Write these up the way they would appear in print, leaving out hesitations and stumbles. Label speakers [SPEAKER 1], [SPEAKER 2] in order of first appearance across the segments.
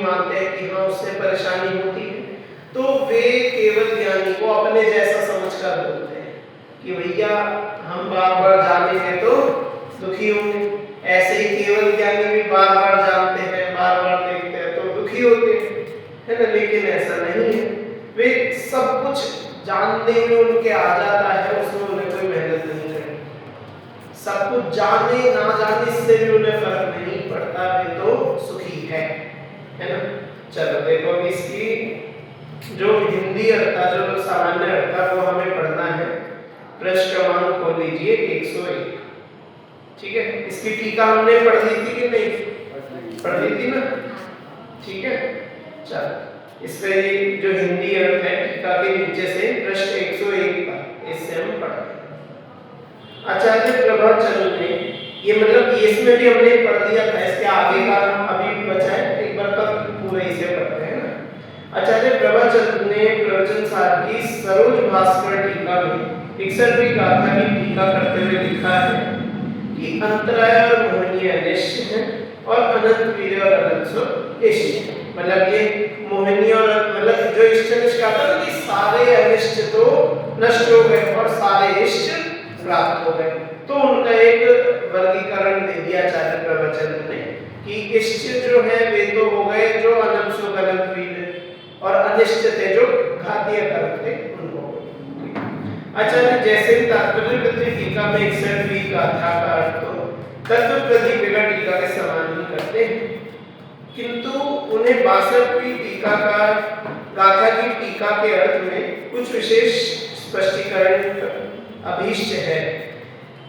[SPEAKER 1] मानते हैं कि हाँ उससे परेशानी होती है, तो वे केवल ज्ञानी को अपने जैसा समझकर बोलते हैं कि भैया हम बार बार जानेंगे तो दुखी होंगे। ऐसे ही केवल ज्ञानी भी बार बार जानते हैं, बार बार देखते हैं तो दुखी होते हैं, है ना। लेकिन ऐसा नहीं है, वे सब कुछ जानने में उनके आ जाता है, उसमें उन्हें कोई मेहनत नहीं करनी। सब कुछ जाने ना जाने इससे भी उन्हें फर्क नहीं पड़ता, वे तो सुखी है ना। चलो देखो इसकी जो हिंदी अर्थ था, जो सामान्य अर्थ था, वो हमें पढ़ना है। पृष्ठ क्रमांक खोल लीजिए 101। ठीक है, इसकी टीका हमने पढ़ ली थी कि नहीं? पढ़ ली थी ना। ठीक है, चलो इस पे जो हिंदी अर्थ है टीका के नीचे से पृष्ठ 101 पर, इससे हम पढ़ते हैं। आचार्य प्रभाचंद्र ने, ये मतलब इसमें भी हमने पढ़ दिया था, इसके आगे का अभी बचा है, एक बार तक पूरे इसे पढ़ते हैं ना। आचार्य प्रभाचंद्र ने प्रवचन सार की सरोज भास्कर टीका में 61वीं गाथा की टीका करते हुए लिखा है कि अंतराय और मोहनीय अनिष्ट है और अनंत वीर्य और अनंत सुख इष्ट। मतलब ये मोहनीय और मतलब जो इष्ट अनिष्ट का था कि सारे अनिष्ट तो नष्ट हो गए और सारे इष्ट प्राप्त हो गए। तो उनका एक वर्गीकरण दे दिया आचार्य प्रवचन ने कि इष्ट जो है वे तो हो गए जो अनंत सुख अनंत वीर्य, और अनिष्ट थे जो घातीय कर्म थे उनको। आचार्य जैसे तात्पर्य टीका में 61वीं गाथा का अर्थ तो तत्व प्रतिपेगा टीका के समान ही करते हैं, किंतु उन्हें 62वीं टीका का गाथा की टीका के अर्थ में कुछ विशेष स्पष्टीकरण अभीष्ट है।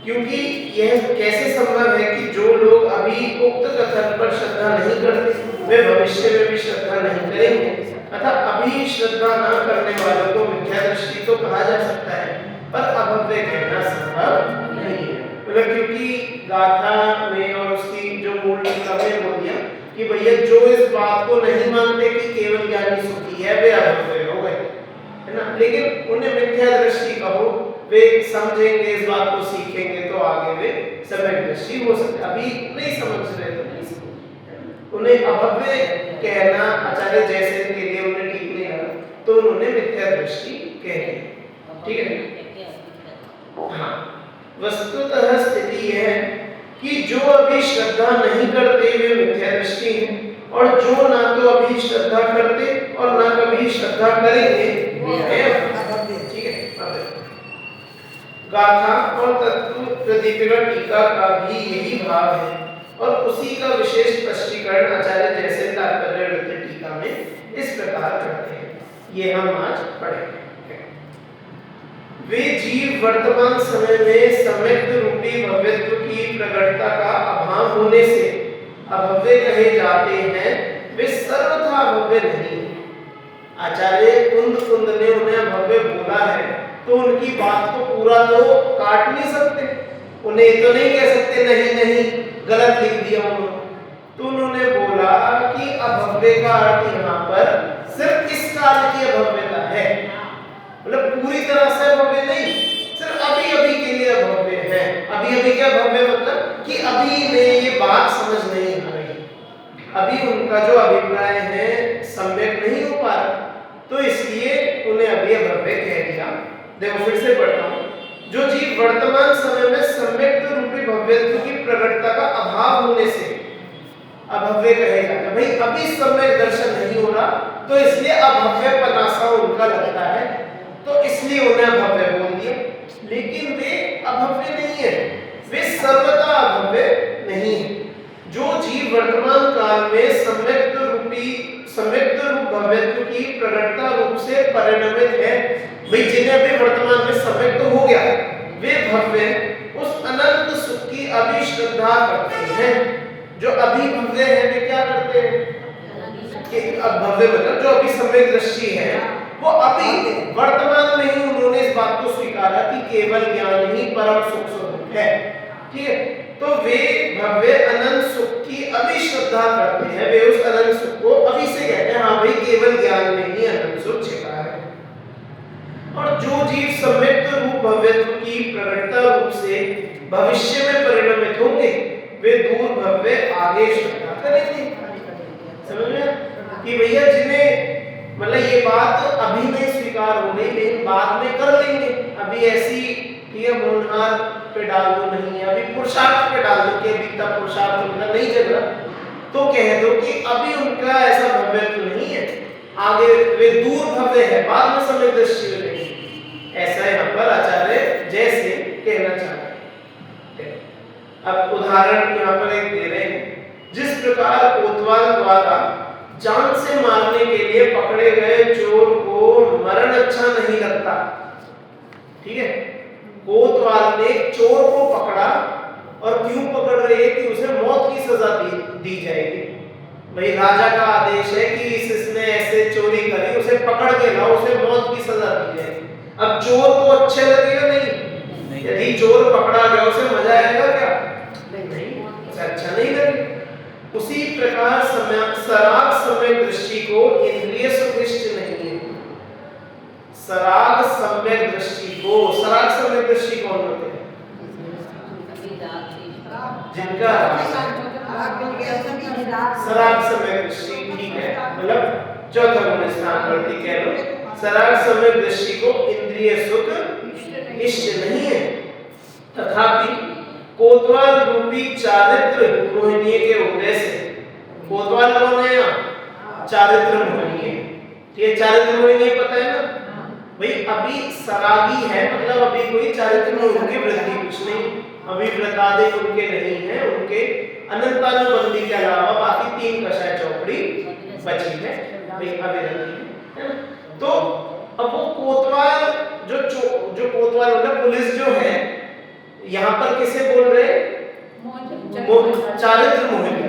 [SPEAKER 1] क्योंकि यह कैसे संभव है कि जो लोग अभी उक्त कथन पर श्रद्धा नहीं करते वे भविष्य में भी श्रद्धा नहीं करेंगे, अतः अभी श्रद्धा न करने वालों को मिथ्या दृष्टि तो कहा जा सकता है, पर अभव्य कहना संभव नहीं है। मतलब क्योंकि गाथा में और उसकी जो मूल टीका में बोल दिया कि भैया जो इस बात को नहीं मानते कि केवल ज्ञानी सुखी है वे अभव्य हो गए, है ना। लेकिन उन्हें मिथ्या दृष्टि कहो, वे समझेंगे इस बात को, सीखेंगे तो आगे वे सम्यक दृष्टि हो सकते। अभी नहीं समझ रहे तो नहीं समझ, उन्हें अभव्य कहना आचार्य जैसे के लिए उन्हें ठीक नहीं लगा, तो उन्होंने मिथ्या दृष्टि कह दी। ठीक है, हाँ। वस्तुतः स्थिति यह है कि जो अभी श्रद्धा नहीं करते वे मिथ्या दृष्टि हैं, और जो ना तो अभी श्रद्धा करते और ना कभी श्रद्धा करेंगे वे अभव्य। ठीक है, गाथा और तत्व प्रतिपेगा टीका का भी यही भाव है, और उसी का विशेष स्पष्टीकरण आचार्य जैसे तात्पर्य टीका में इस प्रकार करते हैं। ये हम आज पढ़ेंगे। वे जीव वर्तमान समय में सम्यक रूपी भव्यत्व की प्रकटता का अभाव होने से अभव्य कहे जाते हैं, वे सर्वथा भव्य नहीं। आचार्य कुंद ने उन्हें अभव्य बोला है, तो उनकी बात को पूरा तो काट नहीं सकते, उन्हें तो नहीं कह सकते नहीं नहीं गलत लिख दिया उन्होंने। तो उन्होंने बोला कि अभव्य का अर्थ यहाँ पर सिर्फ इस काल की अभव्यता है, मतलब पूरी तरह से भव्य नहीं, सिर्फ अभी अभी के लिए भव्य है। अभी अभी क्या भव्य मतलब कि अभी ने ये बात समझ नहीं आ रही, अभी उनका जो अभिप्राय है सम्यक नहीं हो पा रहा, तो इसलिए उन्हें अभी अभव्य कह दिया। देखो फिर से पढ़ता हूँ। जो जीव वर्तमान समय में सम्यक रूपी भव्यत्व की प्रकटता का अभाव होने से अभव्य कहे जाता है। भाई अभी सम्यक दर्शन नहीं हो रहा, तो इसलिए अभव्य पनासा उनका लगता है, तो इसलिए उन्हें अभव्य बोल दिया। लेकिन वे अभव्य नहीं है, वे सर्वथा अभव्य नहीं है। जो जीव वर्तमान काल में सम्यक रूप भव्यत्व की प्रकटता रूप से परिणमित है, भाई जिन्हें अभी वर्तमान में सम्यक तो हो गया, वे भव्य उस अनंत सुख की अभी श्रद्धा करते हैं। जो अभी भव्य है वे क्या करते हैं कि भव्य मतलब जो अभी सम्यक दृष्टि है, वो अभी वर्तमान में ही उन्होंने इस बात को स्वीकारा कि केवल ज्ञान ही परम सुख स्वरूप है। ठीक है, तो वे भव्य अनंत सुख की अभी श्रद्धा करते हैं, वे उस अनंत सुख को अभी से कहते हैं हाँ भाई केवल ज्ञान में ही अनंत सुख छिपा है। और जो जीव सम्यक रूप भव्यत्व की प्रकटता रूप से भविष्य में परिणमित होंगे, वे दूर भव्य आगे श्रद्धा करेंगे। समझ में? कि भैया जिन्हें मतलब ये बात अभी नहीं स्वीकार हो गई लेकिन बाद में कर लेंगे, अभी ऐसी ये होनहार पे डाल दो नहीं, अभी पुरुषार्थ पे डाल दो कि अभी तक पुरुषार्थ उनका नहीं जगा, तो कह दो कि अभी उनका ऐसा भव्यत्व नहीं है, आगे वे दूर भव्य है, बाद में समय दृष्टि हो जाएगी। ऐसा यहाँ पर आचार्य जैसे कहना चाहते हैं। अब उदाहरण यहाँ पर एक दे रहे हैं, जिस प्रकार कोतवाल द्वारा जान से मारने के लिए पकड़े गए चोर को मरण अच्छा नहीं लगता, ठीक है, कोतवाल ने चोर को पकड़ा और क्यों पकड़ रहे हैं कि उसे मौत की सजा दी जाएगी। भाई राजा का आदेश है कि इसने ऐसे चोरी करी, उसे पकड़ के लाओ, उसे मौत की सजा दी जाएगी। अब चोर को अच्छे लगेगा नहीं, यदि चोर पकड़ा गया उसे मजा आएगा क्या? नहीं, उसे अच्छा नहीं लगेगा। उसी प्रकार सराग सम्यक दृष्टि को इंद्रिय सुदृष्टि नहीं है। सराग सम्यक दृष्टि को, सराग सम्यक दृष्टि कौन होते हैं? जिनका सराग सम्यक दृष्टि, ठीक है, मतलब चौथा गुण स्थान प्रति कह लो, सराग सम्यक दृष्टि को इंद्रिय सुख इष्ट नहीं है। तथापि कोतवाल रूपी चारित्र मोहिनी के उदय से, कोतवाल कौन है यहाँ? चारित्र मोहिनी है, ठीक है, चारित्र मोहिनी पता है ना भाई। अभी सरागी है मतलब अभी कोई चारित्र में उनकी वृद्धि कुछ नहीं, अभी व्रतादि उनके नहीं है, उनके अनंतानुबंधी के अलावा बाकी 3 कषाय चौपड़ी बची है, भाई अविरति है ना। तो अब वो कोतवाल जो कोतवाल मतलब पुलिस जो है यहाँ पर किसे बोल रहे हैं? चारित्र मोहिनी,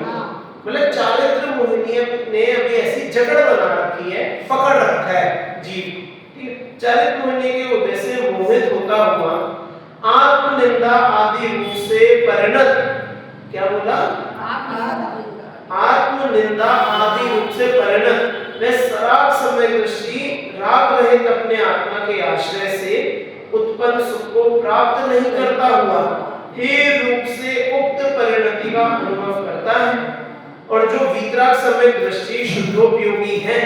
[SPEAKER 1] मतलब चारित्र मोहिनी ने अभी ऐसी जगड़ बना रखी है, पकड़ रखा है जीव, चारित्र मोहिनी के उद्देश्य से मोहित होता हुआ आत्मनिंदा आदि रूप से परिणत, क्या बोला? आत्मनिंदा आदि रूप से परिणत वे सराग सम्यक दृष्टि राग रहित अपने आत्मा के आश्रय से उत्पन्न सुख को प्राप्त नहीं करता हुआ हे रूप से उक्त परिणति का अनुभव करता है। और जो वीतराग सम्यक दृष्टि शुद्धोपयोगी है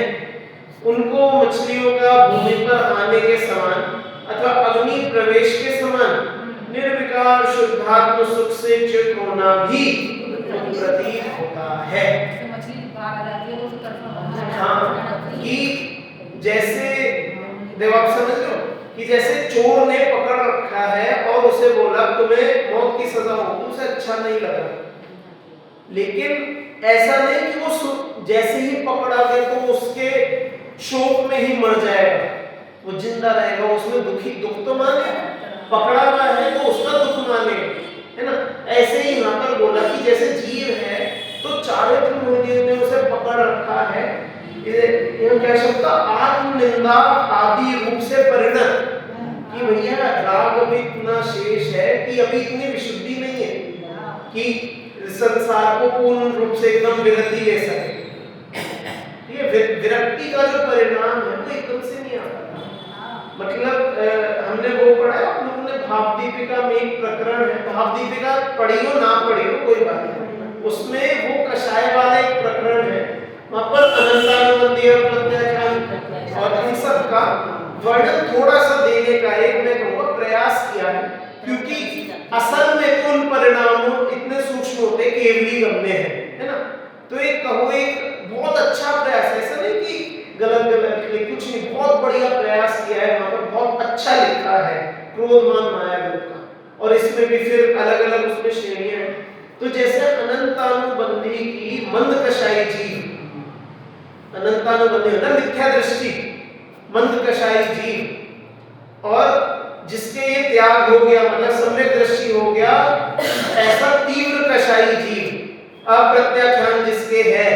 [SPEAKER 1] उनको मछलियों का भूमि पर आने के समान अथवा अग्नि प्रवेश के समान निर्विकार शुद्धात्म सुख से चित होना भी प्रतीत होता है। हाँ, कि जैसे देव आप समझ लो कि जैसे चोर ने पकड़ रखा है और उसे बोला तुम्हें मौत की सजा होगी, उसे अच्छा नहीं लगा, लेकिन ऐसा नहीं कि वो जैसे ही पकड़ा गया तो उसके शोक में ही मर जाएगा, वो जिंदा रहेगा, उसमें दुख तो माने, पकड़ा हुआ है तो उसका दुख माने, है ना। ऐसे ही यहाँ पर बोला कि जैसे जीव है तो चारित्र मोहिनी ने उसे पकड़ रखा है, ये क्या शब्द? आत्मनिंदा आदि रूप से परिणत, कि भैया राग अभी इतना शेष है कि अभी इतनी विशुद्धि नहीं है कि संसार को पूर्ण रूप से एकदम विरति ले सके। ये विरक्ति का जो परिणाम है वो एकदम से नहीं आता। मतलब हमने वो पढ़ा है, आप लोगों ने भावदीपिका में एक प्रकरण है, भावदीपिका पढ़ी हो ना पढ़ी हो कोई बात नहीं, उसमें वो कषाय वाला एक प्रकरण है, वहां पर अनंतानुबंधी और प्रत्याख्यान और इन सब का वर्णन थोड़ा सा देने का एक मैं कहूँगा प्रयास किया है, क्योंकि असल में तो उन परिणामों इतने सूक्ष्म होते केवली गम्य है ना। तो एक कहो एक बहुत अच्छा प्रयास है, ऐसा नहीं कि गलत कुछ नहीं, बहुत बढ़िया प्रयास किया है, वहां पर बहुत अच्छा लिखा है क्रोधमान मायालोक का, और इसमें भी फिर अलग अलग उसमें श्रेणियां हैं। तो जैसे अनंतानुबंधी की मंदकषायी जीव, अनंतानुबंधी ना मिथ्या दृष्टि, मंदकषायी जीव, और जिसके ये त्याग हो गया मतलब सम्यक दृष्टि हो गया, ऐसा तीव्र कषायी जीव अप्रत्याख्यान जिसके है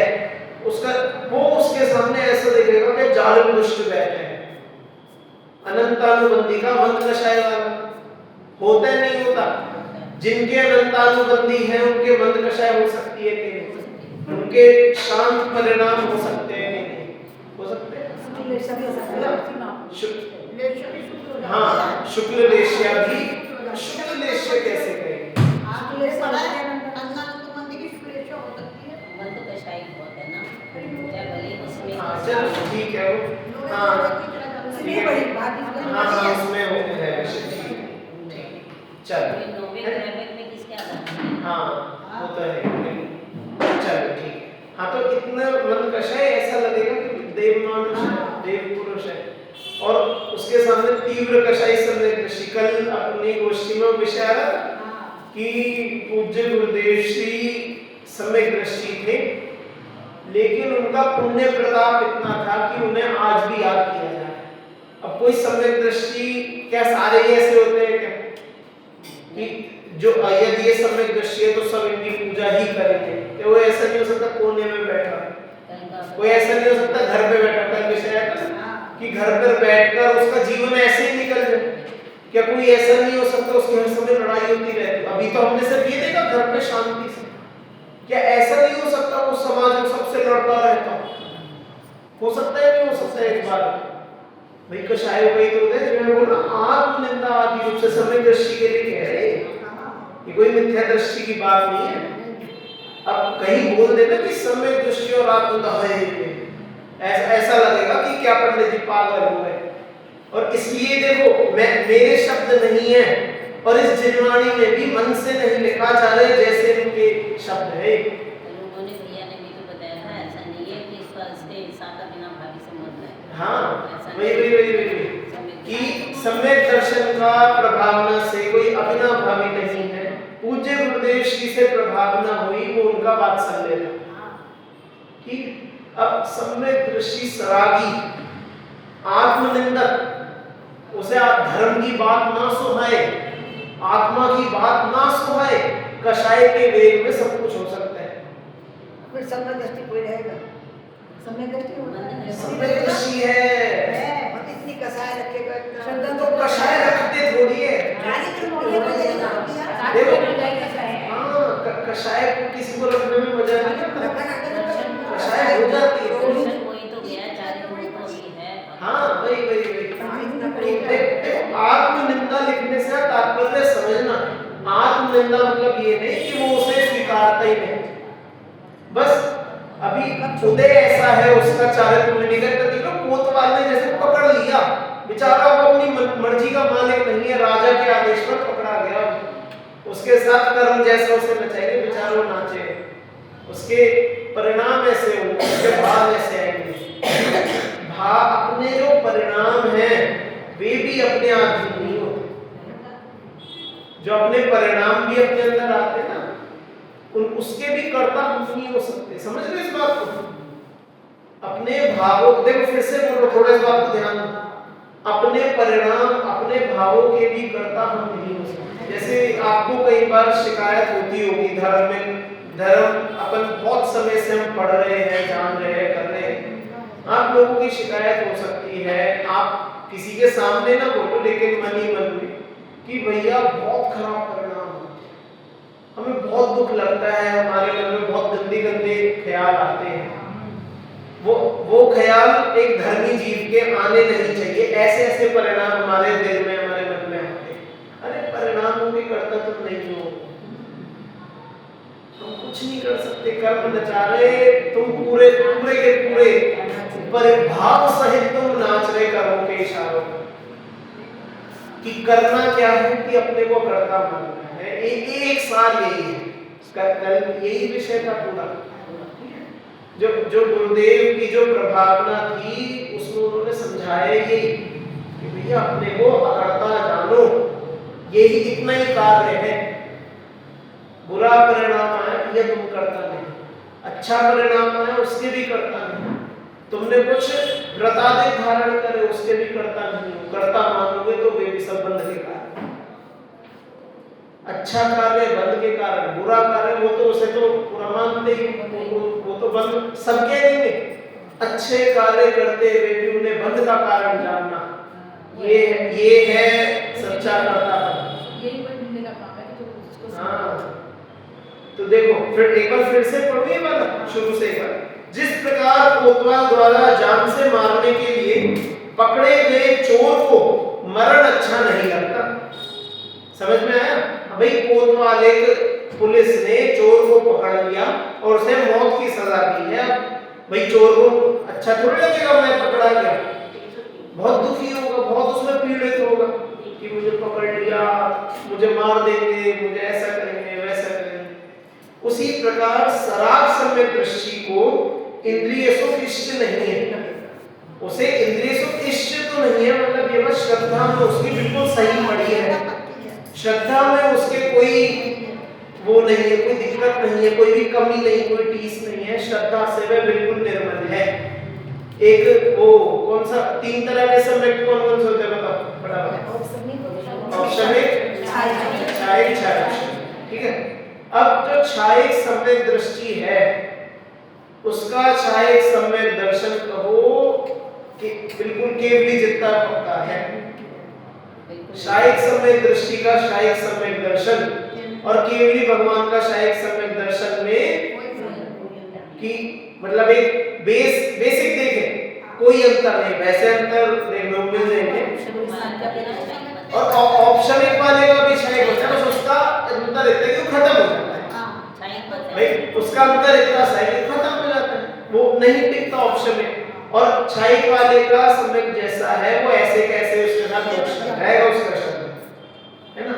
[SPEAKER 1] उसका वो उसके सामने ऐसा दिखेगा कि जालिम दुष्ट बैठे हैं। अनंतानुबंधी का मंदकषाय वाला होता नहीं होता, जिनके अनंतानुबंधी हैं उनके मंदकषाय हो सकती है कि नहीं, उनके शांत परिणाम हो सकते हैं कि नहीं हो सकते हैं। हाँ, शुक्ल लेश्या भी, शुक्ल लेश्या कैसे कहेंगे? चलो ठीक है वो, हाँ हाँ हाँ उसमें हो गया है वैसे, ठीक चलो हाँ वो तो है, चलो ठीक है। हाँ तो इतना मन कषाय ऐसा लगेगा कि देव मानुष है, देव पुरुष है, और उसके सामने तीव्र कषाय सम्यक दृष्टि। कल अपनी गोष्ठी में विषय आया कि पूज्य गुरुदेव श्री सम्यक दृष्टि थे, लेकिन उनका पुण्य प्रताप इतना था कि उन्हें आज भी याद किया जाए। अब कोई सम्यक दृष्टि क्या सारे ही ऐसे होते हैं क्या कि जो यदि ये सम्यक दृष्टि है तो सब इनकी पूजा ही करेंगे? तो वो ऐसा नहीं हो सकता कोने में बैठा, कोई ऐसा नहीं हो सकता घर पे बैठा। कल विषय है कि घर पर बैठकर उसका जीवन ऐसे ही निकल जाए, क्या कोई ऐसा नहीं हो सकता उसकी हर समय लड़ाई होती रहती? अभी तो हमने सिर्फ ये देखा घर पे शांति से, क्या ऐसा नहीं हो सकता वो समाज में सबसे लड़ता रहता? हो सकता है, नहीं हो सकता है? एक बार भाई कषाय वही तो होते हैं जो बोला आत्मनिंदा आदि रूप से सम्यक दृष्टि के लिए कह रहे हैं, ये कोई मिथ्या दृष्टि की बात नहीं है। अब कहीं बोल देना कि सम्यक दृष्टि और आत्मनिंदा है, ऐसा लगेगा कि क्या पंडित जी पागल हो गए। और इसलिए देखो मेरे शब्द नहीं है, और इस जिनवाणी में भी मन से नहीं लिखा जा रहे जैसे उनके शब्द है।
[SPEAKER 2] लोगों ने भैया ने भी तो बताया था, ऐसा नहीं है कि इसके साथ अविनाभावी संबंध है।
[SPEAKER 1] हाँ वही कि सम्यक दर्शन का प्रभावना से कोई अविनाभावी नहीं है। पूज्य गुरुदेव श्री से प्रभावना हुई वो उनका वात्सल्य था। ठीक, अब सम्यक दृष्टि सरागी आत्मनिंदक, उसे धर्म की बात ना सुहाए, आत्मा की बात ना सुहाए, कषाय के वेग में सब कुछ हो सकता है।
[SPEAKER 3] फिर सम्यक दृष्टि कोई रहेगा? सम्यक दृष्टि होता है,
[SPEAKER 1] सम्यक दृष्टि है
[SPEAKER 3] इतनी कषाय रखेगा,
[SPEAKER 1] तो कषाय रखते थोड़ी है। देखो हाँ कषाय को किसी को रखने में मजा नहीं आता, कषाय हो जाती है। हाँ वही आत्मनिंदा लिखने से तात्पर्य समझना, आत्मनिंदा मतलब ये नहीं कि वो उसे स्वीकारता ही नहीं, बस अभी उदय ऐसा है उसका चारित्र निगत कर दिया। कोतवाल ने जैसे पकड़ लिया, बेचारा वो अपनी मर्जी का मालिक नहीं है, राजा के आदेश पर पकड़ा गया, उसके साथ कर्म जैसा उसे नचाएंगे, बेचारा नाचे, उसके परिणाम ऐसे होंगे, उसके भाव ऐसे आएंगे। अपने जो परिणाम हैं वे भी अपने आप ही नहीं होते, जो अपने परिणाम भी अपने अंदर आते ना उसके भी कर्ता हम नहीं हो सकते। समझ रहे इस बात को? अपने भावों, देखो फिर से बोलो, थोड़ा इस बात को ध्यान दो, अपने परिणाम अपने भावों के भी कर्ता हम नहीं हो सकते। जैसे आपको कई बार शिकायत होती होगी धर्म में, धर्म अपन बहुत समय से हम पढ़ रहे हैं, जान रहे हैं, कर रहे हैं, आप लोगों की शिकायत हो सकती है, आप किसी के सामने ना बोलो लेकिन मन ही मन में कि भैया बहुत खराब परिणाम होते हैं, हमें बहुत दुख लगता है, हमारे मन में बहुत गंदे गंदे ख्याल आते हैं। वो ख्याल एक धर्मी जीव के आने नहीं चाहिए। ऐसे ऐसे परिणाम हमारे दिल में, हमारे मन में आते हैं। अरे परिणामों के कर्ता तुम नहीं हो, तुम कुछ नहीं कर सकते, कर्म नचा रहे तुम, पूरे पूरे के पूरे परिभाव सहित तुम नाच रहे कर्मों के इशारों पर। कि करना क्या है कि अपने को कर्ता मानना है। एक सार यही है, कल यही विषय था पूरा। जो गुरुदेव की जो प्रभावना थी उसमें उन्होंने समझाया यही कि भैया अपने को अकर्ता जानो, यही इतना ही कार्य है। बुरा परिणाम आया ये तुम करता नहीं, अच्छा परिणाम आया उसके भी करता नहीं, तुमने कुछ व्रताधिक धारण करे उसके भी करता नहीं हो, करता मानोगे तो वे भी सब बंध के कारण। अच्छा कार्य बंध के कारण, बुरा कार्य वो तो उसे तो बुरा मानते ही, वो तो बंध सबके नहीं। अच्छे कार्य करते हुए भी उन्हें बंध का कारण जानना, ये है सच्चा कर्ता।
[SPEAKER 3] यही बंधने का काम है जो उसको।
[SPEAKER 1] हाँ तो देखो फिर एक बार फिर से पढ़ो ये वाला शुरू से एक बार। जिस प्रकार कोतवाल द्वारा जान से मारने के लिए पकड़े गए चोर को मरण अच्छा नहीं लगता। समझ में आया? भाई कोतवाल, एक पुलिस ने चोर को पकड़ लिया और उसे मौत की सजा दी है। भाई चोर को अच्छा थोड़ी लगेगा मैं पकड़ा गया, बहुत दुखी होगा, बहुत उसमें पीड़ित होगा कि मुझे पकड़ लिया, मुझे मार देंगे, मुझे ऐसा करेंगे, वैसा करेंगे। उसी प्रकार सराग सम्यक दृष्टि को इंद्रिय सुख इष्ट नहीं है, उसे इंद्रिय सुख इष्ट तो नहीं है, मतलब ये बस श्रद्धा में उसकी बिल्कुल सही पड़ी है, श्रद्धा में उसके कोई वो नहीं है, कोई दिक्कत नहीं है, कोई भी कमी नहीं, कोई टीस नहीं है, श्रद्धा से वह बिल्कुल निर्मल है। एक वो कौन सा 3 तरह के सम्यक कौन कौन से होते हैं बताओ फटाफट। औपशमिक, छायिक, ठीक है। अब जो छायिक सम्यक दृष्टि है उसका छायिक सम्यक दर्शन कहो कि बिल्कुल केवली जितना पक्का है। छायिक सम्यक दृष्टि का छायिक सम्यक दर्शन और केवली भगवान का छायिक सम्यक दर्शन में कि मतलब एक बेसिक देखें कोई अंतर नहीं, वैसे अंतर मिल जाएंगे और ऑप्शनिक वाले का भी छायिक होता है, बस उसका अंतर इतना कि वो खत्म हो जाता है भाई, उसका अंतर इतना सा है कि खत्म हो जाता है, वो नहीं टिकता ऑप्शन में। और छायिक वाले का सम्यक जैसा है वो ऐसे कैसे उसके साथ रहेगा उसका श्रद्धा है ना,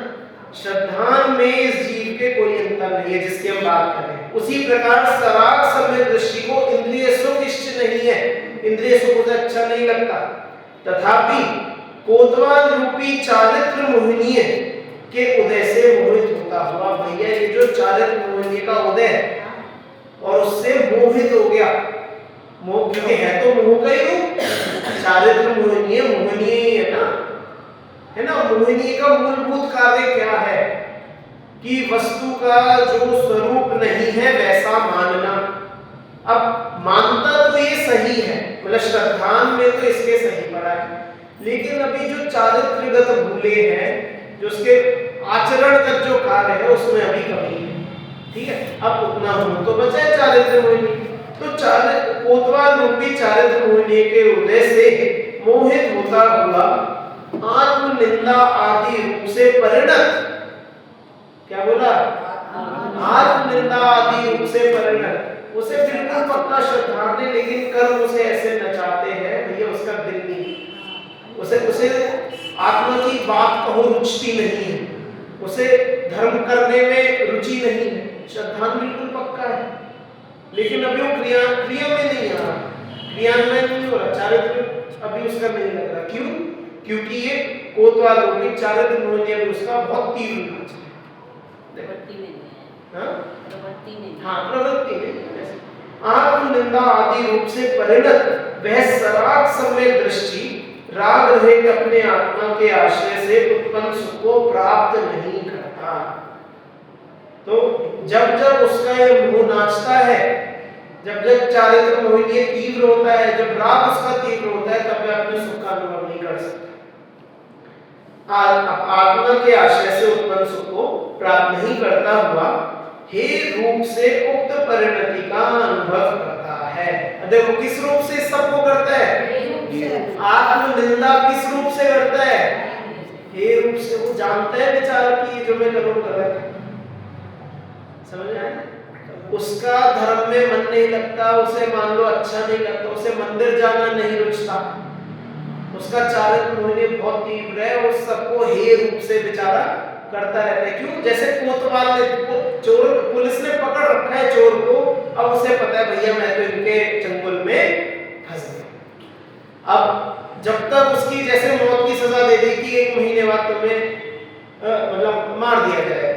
[SPEAKER 1] श्रद्धान में इस जीव के कोई अंतर नहीं है जिसकी हम बात कर रहे हैं। उसी प्रकार सराग सम्यक दृष्टि को इंद्रिय सुख इष्ट नहीं है, इंद्रिय सुख उसे अच्छा नहीं लगता, तथापि कोतवाल रूपी चारित्र मोहिनीय के उदय से मोहित होता हुआ, भैया ये जो चारित्र मोहिनी का उदय और उससे मोहित हो गया, मोह क्योंकि है तो मोह का ही रूप, चारित्र मोहिनीय मोहिनीय है ना, मोहिनी का मूलभूत कार्य क्या है कि वस्तु का जो स्वरूप नहीं है वैसा मानना। अब मानता तो ये सही है, मतलब श्रद्धान में तो इसके सही पड़ा है, लेकिन अभी जो चारित्रगत भूले हैं, जो उसके आचरणगत जो कार्य है उसमें अभी कमी है, ठीक है। अब उतना हो तो बचा है चारित्र मोहिनी, तो चारित्र कोतवाल रूपी चारित्र मोहिनी के उदय से मोहित होता हुआ आत्म निंदा आदि रूप से परिणत, क्या बोला, आत्म निंदा आदि रूप से परिणत, उसे बिल्कुल पक्का श्रद्धा ने, लेकिन कर्म उसे ऐसे नचाते हैं भैया उसका दिल नहीं, उसे आत्मा की बात कहो रुचि नहीं है, उसे धर्म करने में रुचि नहीं है, श्रद्धान बिल्कुल पक्का है, लेकिन अभी वो क्रिया में नहीं आ रहा, क्रियान्वयन नहीं हो रहा, चारित्र अभी उसका नहीं लग रहा। क्यों? क्योंकि ये कोतवाल रूपी चारित्र मोहिनी अभी उसका बहुत तीव्र नाच है, प्रवृत्ति में आत्म निंदा आदि रूप से परिणत वह सराग सम्यक दृष्टि राग रहित अपने आत्मा के आश्रय से उत्पन्न सुख को प्राप्त नहीं करता। तो जब जब उसका ये मोह नाचता है, जब जब चारित्र मोहिनी तीव्र होता है, जब राग उसका तीव्र होता है, तब वह अपने सुख का अनुभव नहीं कर सकता, आत्मा के आश्रय से उत्पन्न सुख को प्राप्त नहीं करता हुआ हे रूप से उक्त परिणति का अनुभव करता है। देखो किस रूप से सबको करता है, आत्म निंदा किस रूप से करता है, हे रूप से। वो जानता है बेचारा कि जो मैं करूं गलत है, समझ आया, उसका धर्म में मन नहीं लगता, उसे मान लो अच्छा नहीं लगता, उसे मंदिर जाना नहीं रुचता, उसका चारित्र मोहिनी बहुत तीव्र है, वो सबको हे रूप से बेचारा करता रहता है। क्यों? जैसे कोतवाल ने चोर, पुलिस ने पकड़ रखा है चोर को, अब उसे पता है भैया मैं तो इनके चंगुल में फंस गया। अब जब तक उसकी जैसे मौत की सजा दे दी कि 1 महीने बाद तुम्हें मतलब मार दिया जाएगा,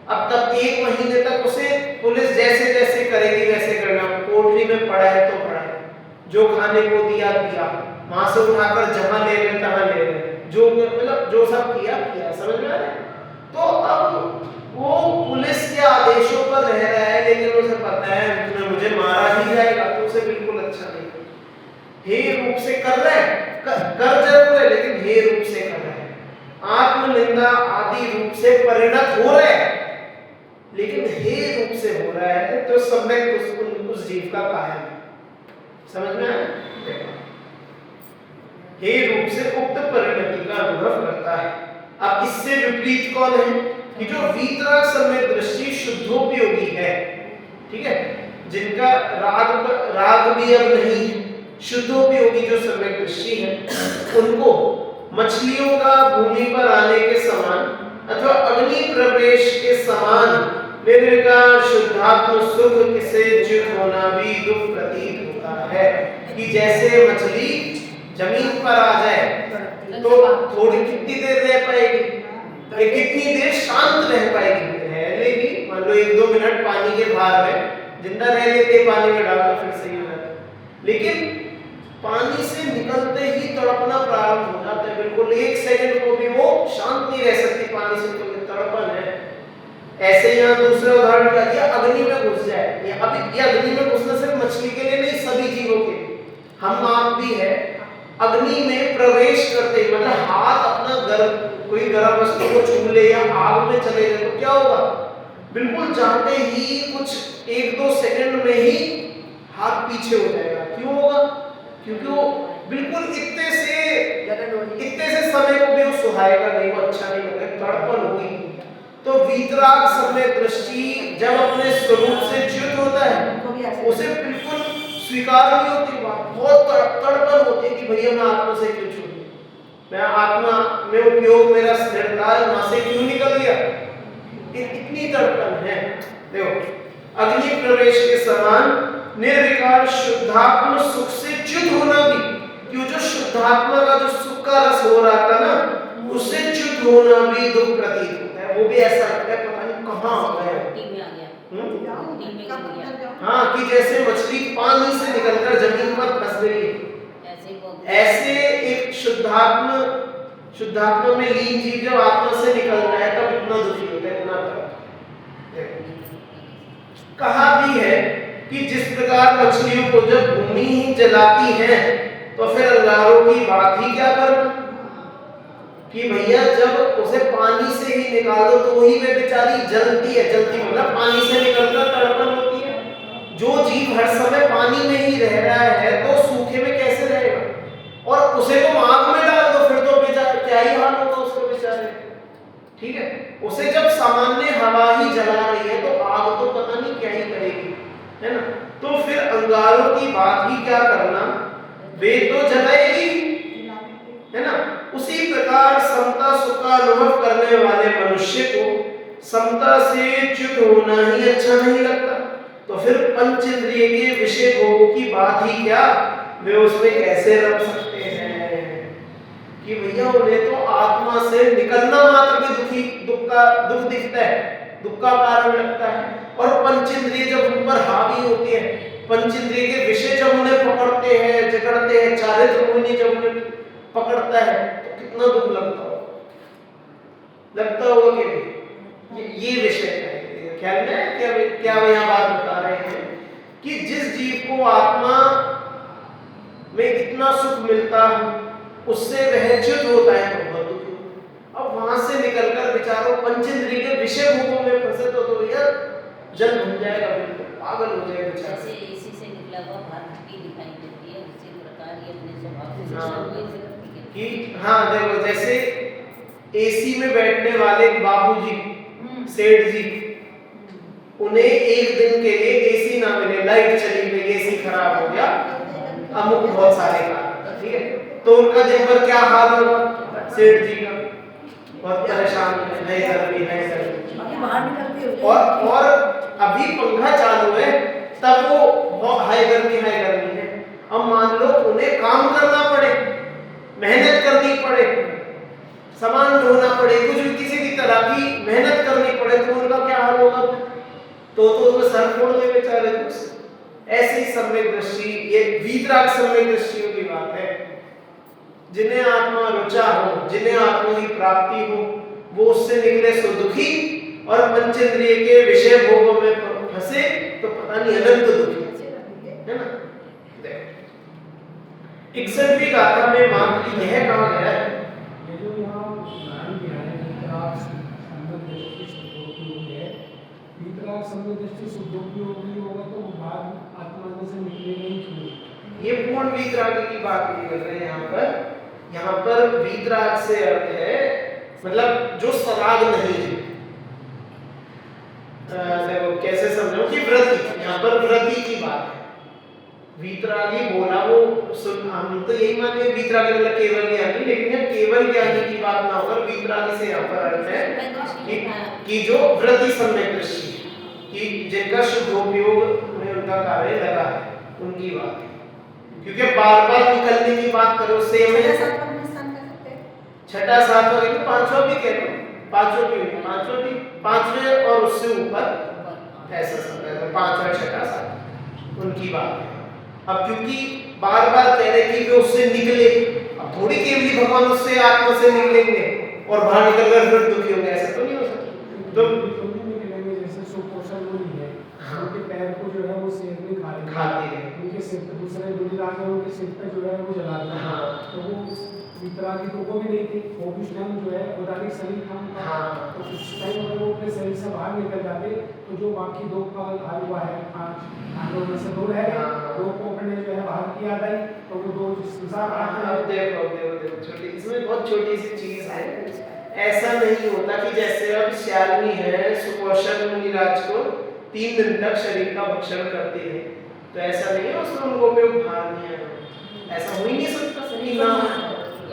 [SPEAKER 1] अब तक 1 महीने तक उसे पुलिस जैसे जैसे करेगी वैसे करना, कोठरी में पड़ा है तो पड़ा है, जो खाने को दिया, वहां से उठाकर जहां ले गए तहां ले गए, जो मतलब जो सब किया, समझ में आ रहा है। तो अब वो पुलिस के आदेशों पर रह रहा है, लेकिन उसे पता है उसने मुझे मारा ही जाएगा, तो उसे बिल्कुल अच्छा नहीं, हे रूप से कर रहा है, कर जरूर है लेकिन हे रूप से कर रहा है, आत्म निंदा आदि रूप से परिणत हो रहा है, लेकिन हे रूप से हो रहा है, तो सम्यक उस जीव का कायम है, समझ में आया। हे रूप से उक्त परिणति का अनुभव करता है। अब इससे विपरीत कौन है कि जो वीतराग सम्यक दृष्टि शुद्धोपयोगी है, ठीक है, जिनका राग भी अब नहीं है, शुद्धोपयोगी जो सम्यक दृष्टि है, उनको मछलियों का भूमि पर आने के समान अथवा अग्नि प्रवेश के समान निर्विकार शुद्धात्म सुख से च्युत होना भी दुख प्रतीत होता है। कि जैसे मछली जमीन पर आ जाए तो थोड़ी कितनी देर रह पाएगी, ये कितनी देर शांत रह पाएगी, रह लेगी, मान लो 1-2 मिनट पानी के बाहर है, जिंदा रह लेते पानी में डालकर फिर सही हो जाता है। लेकिन पानी से निकलते ही तड़पना प्रारंभ हो जाता है, बिल्कुल 1 सेकंड को भी वो शांत नहीं रह सकती, पानी से निकलते तड़पन है। ऐसे यहाँ दूसरा उदाहरण क्या दिया, अग्नि में घुस जाए। ये अग्नि में घुसना सिर्फ मछली के लिए नहीं, सभी जीवों के लिए, हम आप भी है। अग्नि में प्रवेश करते ही मतलब हाथ अपना कोई गर्म वस्तु को छू ले या आग में चले जाए तो क्या होगा, बिल्कुल जाते ही कुछ 1-2 सेकंड में ही हाथ पीछे हो जाएगा। क्यों होगा, क्योंकि वो बिल्कुल इतने से समय को भी वो सुहाएगा नहीं, वो अच्छा नहीं लगेगा, तड़पन होगी। तो वीतराग सम्यक दृष्टि जब अपने स्वरूप से च्युत होता है, उसे बिल्कुल स्वीकार नहीं होती बात, बहुत तड़पन होती है कि भैया मैं आत्मा से क्यों छूट गया, मैं आत्मा में उपयोग मेरा स्थिरता वहां से क्यों निकल गया, इतनी तड़पन है। देखो अग्नि प्रवेश के समान निर्विकार शुद्धात्म सुख से च्युत होना भी, क्यों जो शुद्धात्मा का जो सुख का रस हो रहा था ना, उससे च्युत होना भी दुख प्रतीत होता है। वो भी ऐसा लगता है पता नहीं कहाँ हो गया, हाँ, कि जैसे मछली पानी से निकलकर जमीन पर फंस गई है। ऐसे एक शुद्धात्मा में लीन जीव जब आत्मा से निकलता है तब इतना दुखी होता है, इतना कहा भी है कि जिस प्रकार मछलियों को जब भूमि ही जलाती है तो फिर अंगारों की बात ही क्या करना, कि भैया जब उसे पानी से ही निकाल दो तो वही वे बेचारी जलती है, जलती मतलब पानी से निकलकर तड़पन होती है। जो जीव हर समय पानी में ही रह रहा है तो सूखे में कैसे रहेगा, और उसे तो आग में डाल दो फिर तो बेचारा क्या ही हाल होगा उसके बेचारे, ठीक है। उसे जब सामान्य हवा ही जला रही है तो आग तो पता नहीं क्या ही करेगी, है ना। तो फिर अंगारों की बात ही क्या करना, वे तो जलाएगी, है ना। उसी प्रकार समता सुख का अनुभव करने वाले मनुष्य को समता से च्युत होना ही अच्छा नहीं लगता, तो फिर पंच इंद्रिय के विषय भोग की बात ही क्या, वे उसमें कैसे रह सकते हैं। कि भैया उन्हें तो आत्मा से निकलना मात्र भी दुख दिखता है, दुख का कारण लगता है, और पंच इंद्रिय जब उन पर हावी होती है, पंच इंद्रिय के विषय जब उन्हें पकड़ते हैं, जकड़ते हैं, चारित्र मुनि जब उन्हें पकड़ता है तो कितना दुख लगता होगा कि ये विषय है। ख्याल में क्या यहाँ बात बता रहे हैं कि जिस जीव को आत्मा में इतना सुख मिलता है उससे वह च्युत होता है तो बहुत दुखी। अब वहां से निकलकर बेचारों पंचेंद्रिय के विषय भोगों में फंसे तो भैया जल बन जाएगा, बिल्कुल पागल हो जाएगा बेचारा।
[SPEAKER 2] जैसे एसी से निकला हुआ भारत की दिखाई देती है, उसी प्रकार ये अपने स्वभाव से
[SPEAKER 1] कि हाँ देखो जैसे एसी में बैठने वाले बाबूजी सेठ जी, उन्हें एक दिन के लिए एसी ना मिले, लाइट चली गई, एसी खराब हो गया, अमुक बहुत सारे कारण, ठीक है, तो उनका दिन भर क्या हाल होगा सेठ जी का, बहुत परेशान है, और अभी पंखा चालू है तब वो बहुत हाई गर्मी है। अब मान लो उन्हें काम करना पड़े, मेहनत करनी पड़े, सामान ढोना पड़े, कुछ भी किसी भी तरह की मेहनत करनी पड़े तो उनका क्या हाल होगा, तो उसमें सर फोड़ दे बेचारे। ऐसी सम्यक दृष्टि, ये वीतराग सम्यक दृष्टियों की बात है। जिन्हें आत्मा रुचा हो, जिन्हें आत्मा की प्राप्ति हो, वो उससे निकले सो दुखी, और पंचेंद्रिय के विषय भोगों में फंसे तो पता नहीं अनंत दुखी, है ना। 61वीं गाथा में मात्र यह कहा गया है, ये पूर्ण वीतराग की बात नहीं कर रहे हैं यहाँ पर वीतराग से अर्थ है मतलब जो सराग नहीं है। देखो कैसे समझाऊं कि व्रति, यहाँ पर व्रति की बात है। वीतरागी बोला वो हम तो यही माने वीतरागी मतलब केवल ज्ञानी, लेकिन यहाँ केवल ज्ञानी की बात ना होकर वीतरागी से यहाँ पर अर्थ है कि जो व्रति सम्यक दृष्टि, कि जिनका शुद्धोपयोग में उनका कार्य लगा है, उनकी बात है। क्योंकि बार बार निकलने की बात करो से हमें छठा सातवां भी पांचवा भी कह लो, पांचवा भी पांचवे और उससे ऊपर ऐसा समझ लो, पांचवा छठा सातवां उनकी बात है। अब क्योंकि बार बार कह रहे कि वे उससे निकले, अब थोड़ी केवली भगवान उससे आत्मा से निकलेंगे और बाहर निकलकर फिर दुखी होंगे, ऐसा तो नहीं हो सकता। तो
[SPEAKER 4] निकलेंगे जैसे सुपोषण वो नहीं है, उनके पैर को जो है वो शेर नहीं
[SPEAKER 1] खाते हैं,
[SPEAKER 4] उनके सिर पे दूसरे दूरी राग है, उनके सिर पे जो है वो जलाते हैं। तो वो वितरागी तो वो भी नहीं थी, वो भी स्वयं जो है उदारी शरीर था उनका। तो उस टाइम अगर वो अपने शरीर से बाहर निकल जाते तो जो बाकी दो का हाल हुआ है, पांच में से दो रह गए, दो को अपने जो है बाहर की याद आई, तो वो दो संसार
[SPEAKER 1] अब देखो छोटी, इसमें बहुत छोटी सी चीज है। ऐसा नहीं होता कि जैसे अब श्यालनी है, सुपोषण मुनिराज को 3 दिन तक शरीर का भक्षण करती है, तो ऐसा नहीं है उसमें उनको भार नहीं आया, ऐसा हो ही नहीं सकता।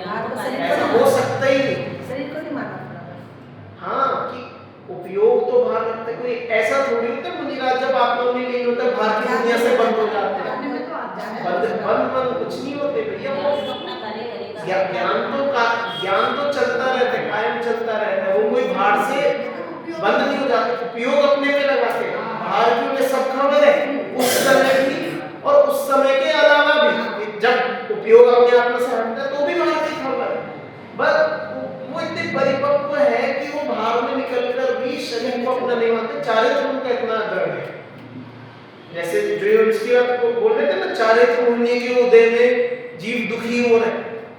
[SPEAKER 1] ऐसा हो सकता ही नहीं,
[SPEAKER 3] शरीर को नहीं मारना।
[SPEAKER 1] हाँ कि उपयोग तो भार लगता है, कोई ऐसा थोड़ी होता है मुनिराज जब आत्मा में लीन होता है भार की दुनिया से बंद हो जाते हैं, बंद कुछ नहीं होते भैया। ज्ञान तो चलता रहता है, कायम चलता रहता है, वो कोई भार से बंद नहीं हो जाता। उपयोग अपने में लगाते हैं, भार की उन्हें सब खबर है उस समय भी और उस समय के अलावा भी, जब उपयोग अपने आप में से हटता है तो भी भार की खबर है, बस वो इतने परिपक्व है कि वो भार में निकलकर भी शरीर को अपना नहीं मानते। चारित्र उनका इतना दृढ़ है, जैसे जो इसकी बात बोल रहे थे ना, चारित्र होने के उदय में जीव दुखी हो रहे,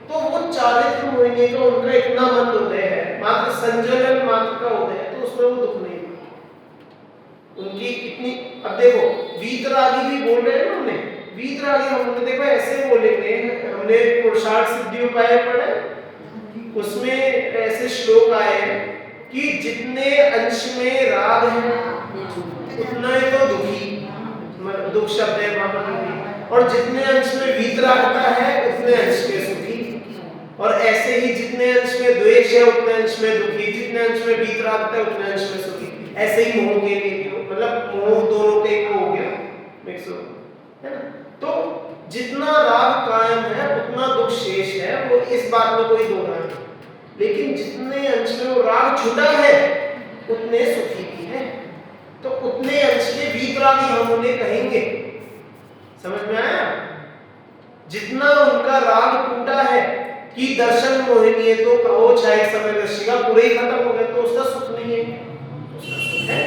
[SPEAKER 1] तो वो चारित्र होने का उनका इतना मंद उदय है, मात्र संजलन मात्र का उदय है, तो उसमें वो दुख नहीं उनकी इतनी। अब देखो वीतरागी भी बोल रहे हैं ना, हमने वीतरागी हमने देखो ऐसे बोलेंगे, हमने पुरुषार्थ सिद्धि उपाय पढ़ा, उसमें ऐसे श्लोक आए कि जितने अंश में राग है उतना ही तो दुखी, दुख शब्द है वहां, और जितने अंश में वीतरागता है उतने अंश में सुखी, और ऐसे ही जितने अंश में द्वेष है उतने अंश में दुखी, जितने अंश में वीतरागता है उतने अंश में सुखी। ऐसे ही मोह के लिए मतलब मोह दोनों के एक हो गया मिक्स हो, है ना। तो जितना राग कायम है उतना दुख शेष है, वो इस बात में कोई दो नहीं, लेकिन जितने अंश में वो राग छुटा है उतने सुखी भी है, तो उतने अंश के वीतरागी हम उन्हें कहेंगे। समझ में आया? जितना उनका राग टूटा है कि दर्शन मोहिनी है तो कहो चाहे समय दृष्टि का पूरे ही खत्म हो गया, तो उसका सुख नहीं है, उसका सुख है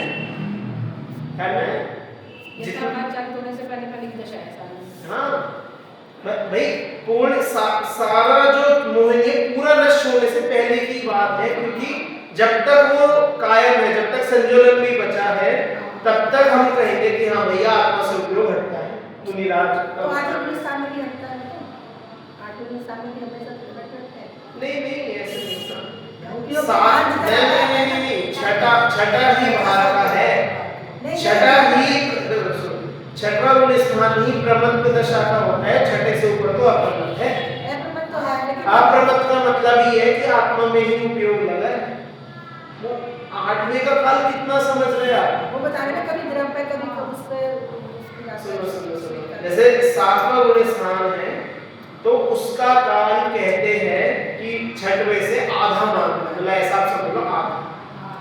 [SPEAKER 1] ना। जितना
[SPEAKER 2] होने से पहले की दशा है।
[SPEAKER 1] हाँ भाई पूर्ण सारा जो मोहिनी पूरा नष्ट होने से पहले की बात है, क्योंकि जब तक वो कायम है, जब तक संजोलन भी बचा है, तब तक हम कहेंगे कि हाँ भैया आत्मा से उपयोग हटता है। मुनिराज
[SPEAKER 3] तो आठवें स्थान में भी हटता है, तो आठवें स्थान में भी हमेशा हटता है।
[SPEAKER 1] नहीं ऐसे नहीं छठा ही बाहर का है, छठवां गुण स्थान ही प्रमत्त दशा का होता है, छठे से ऊपर तो अप्रमत्त है। अप्रमत्त का मतलब ये है कि आत्मा में ही उपयोग लगा है। वो आठवें का काल कितना समझ रहे आप?
[SPEAKER 3] वो बता रहे कभी द्रव पे कभी उस पे
[SPEAKER 1] जैसे सातवां गुण स्थान है तो उसका काल कहते हैं कि छठवें से आधा मानना, मतलब ऐसा आप समझ लो आधा।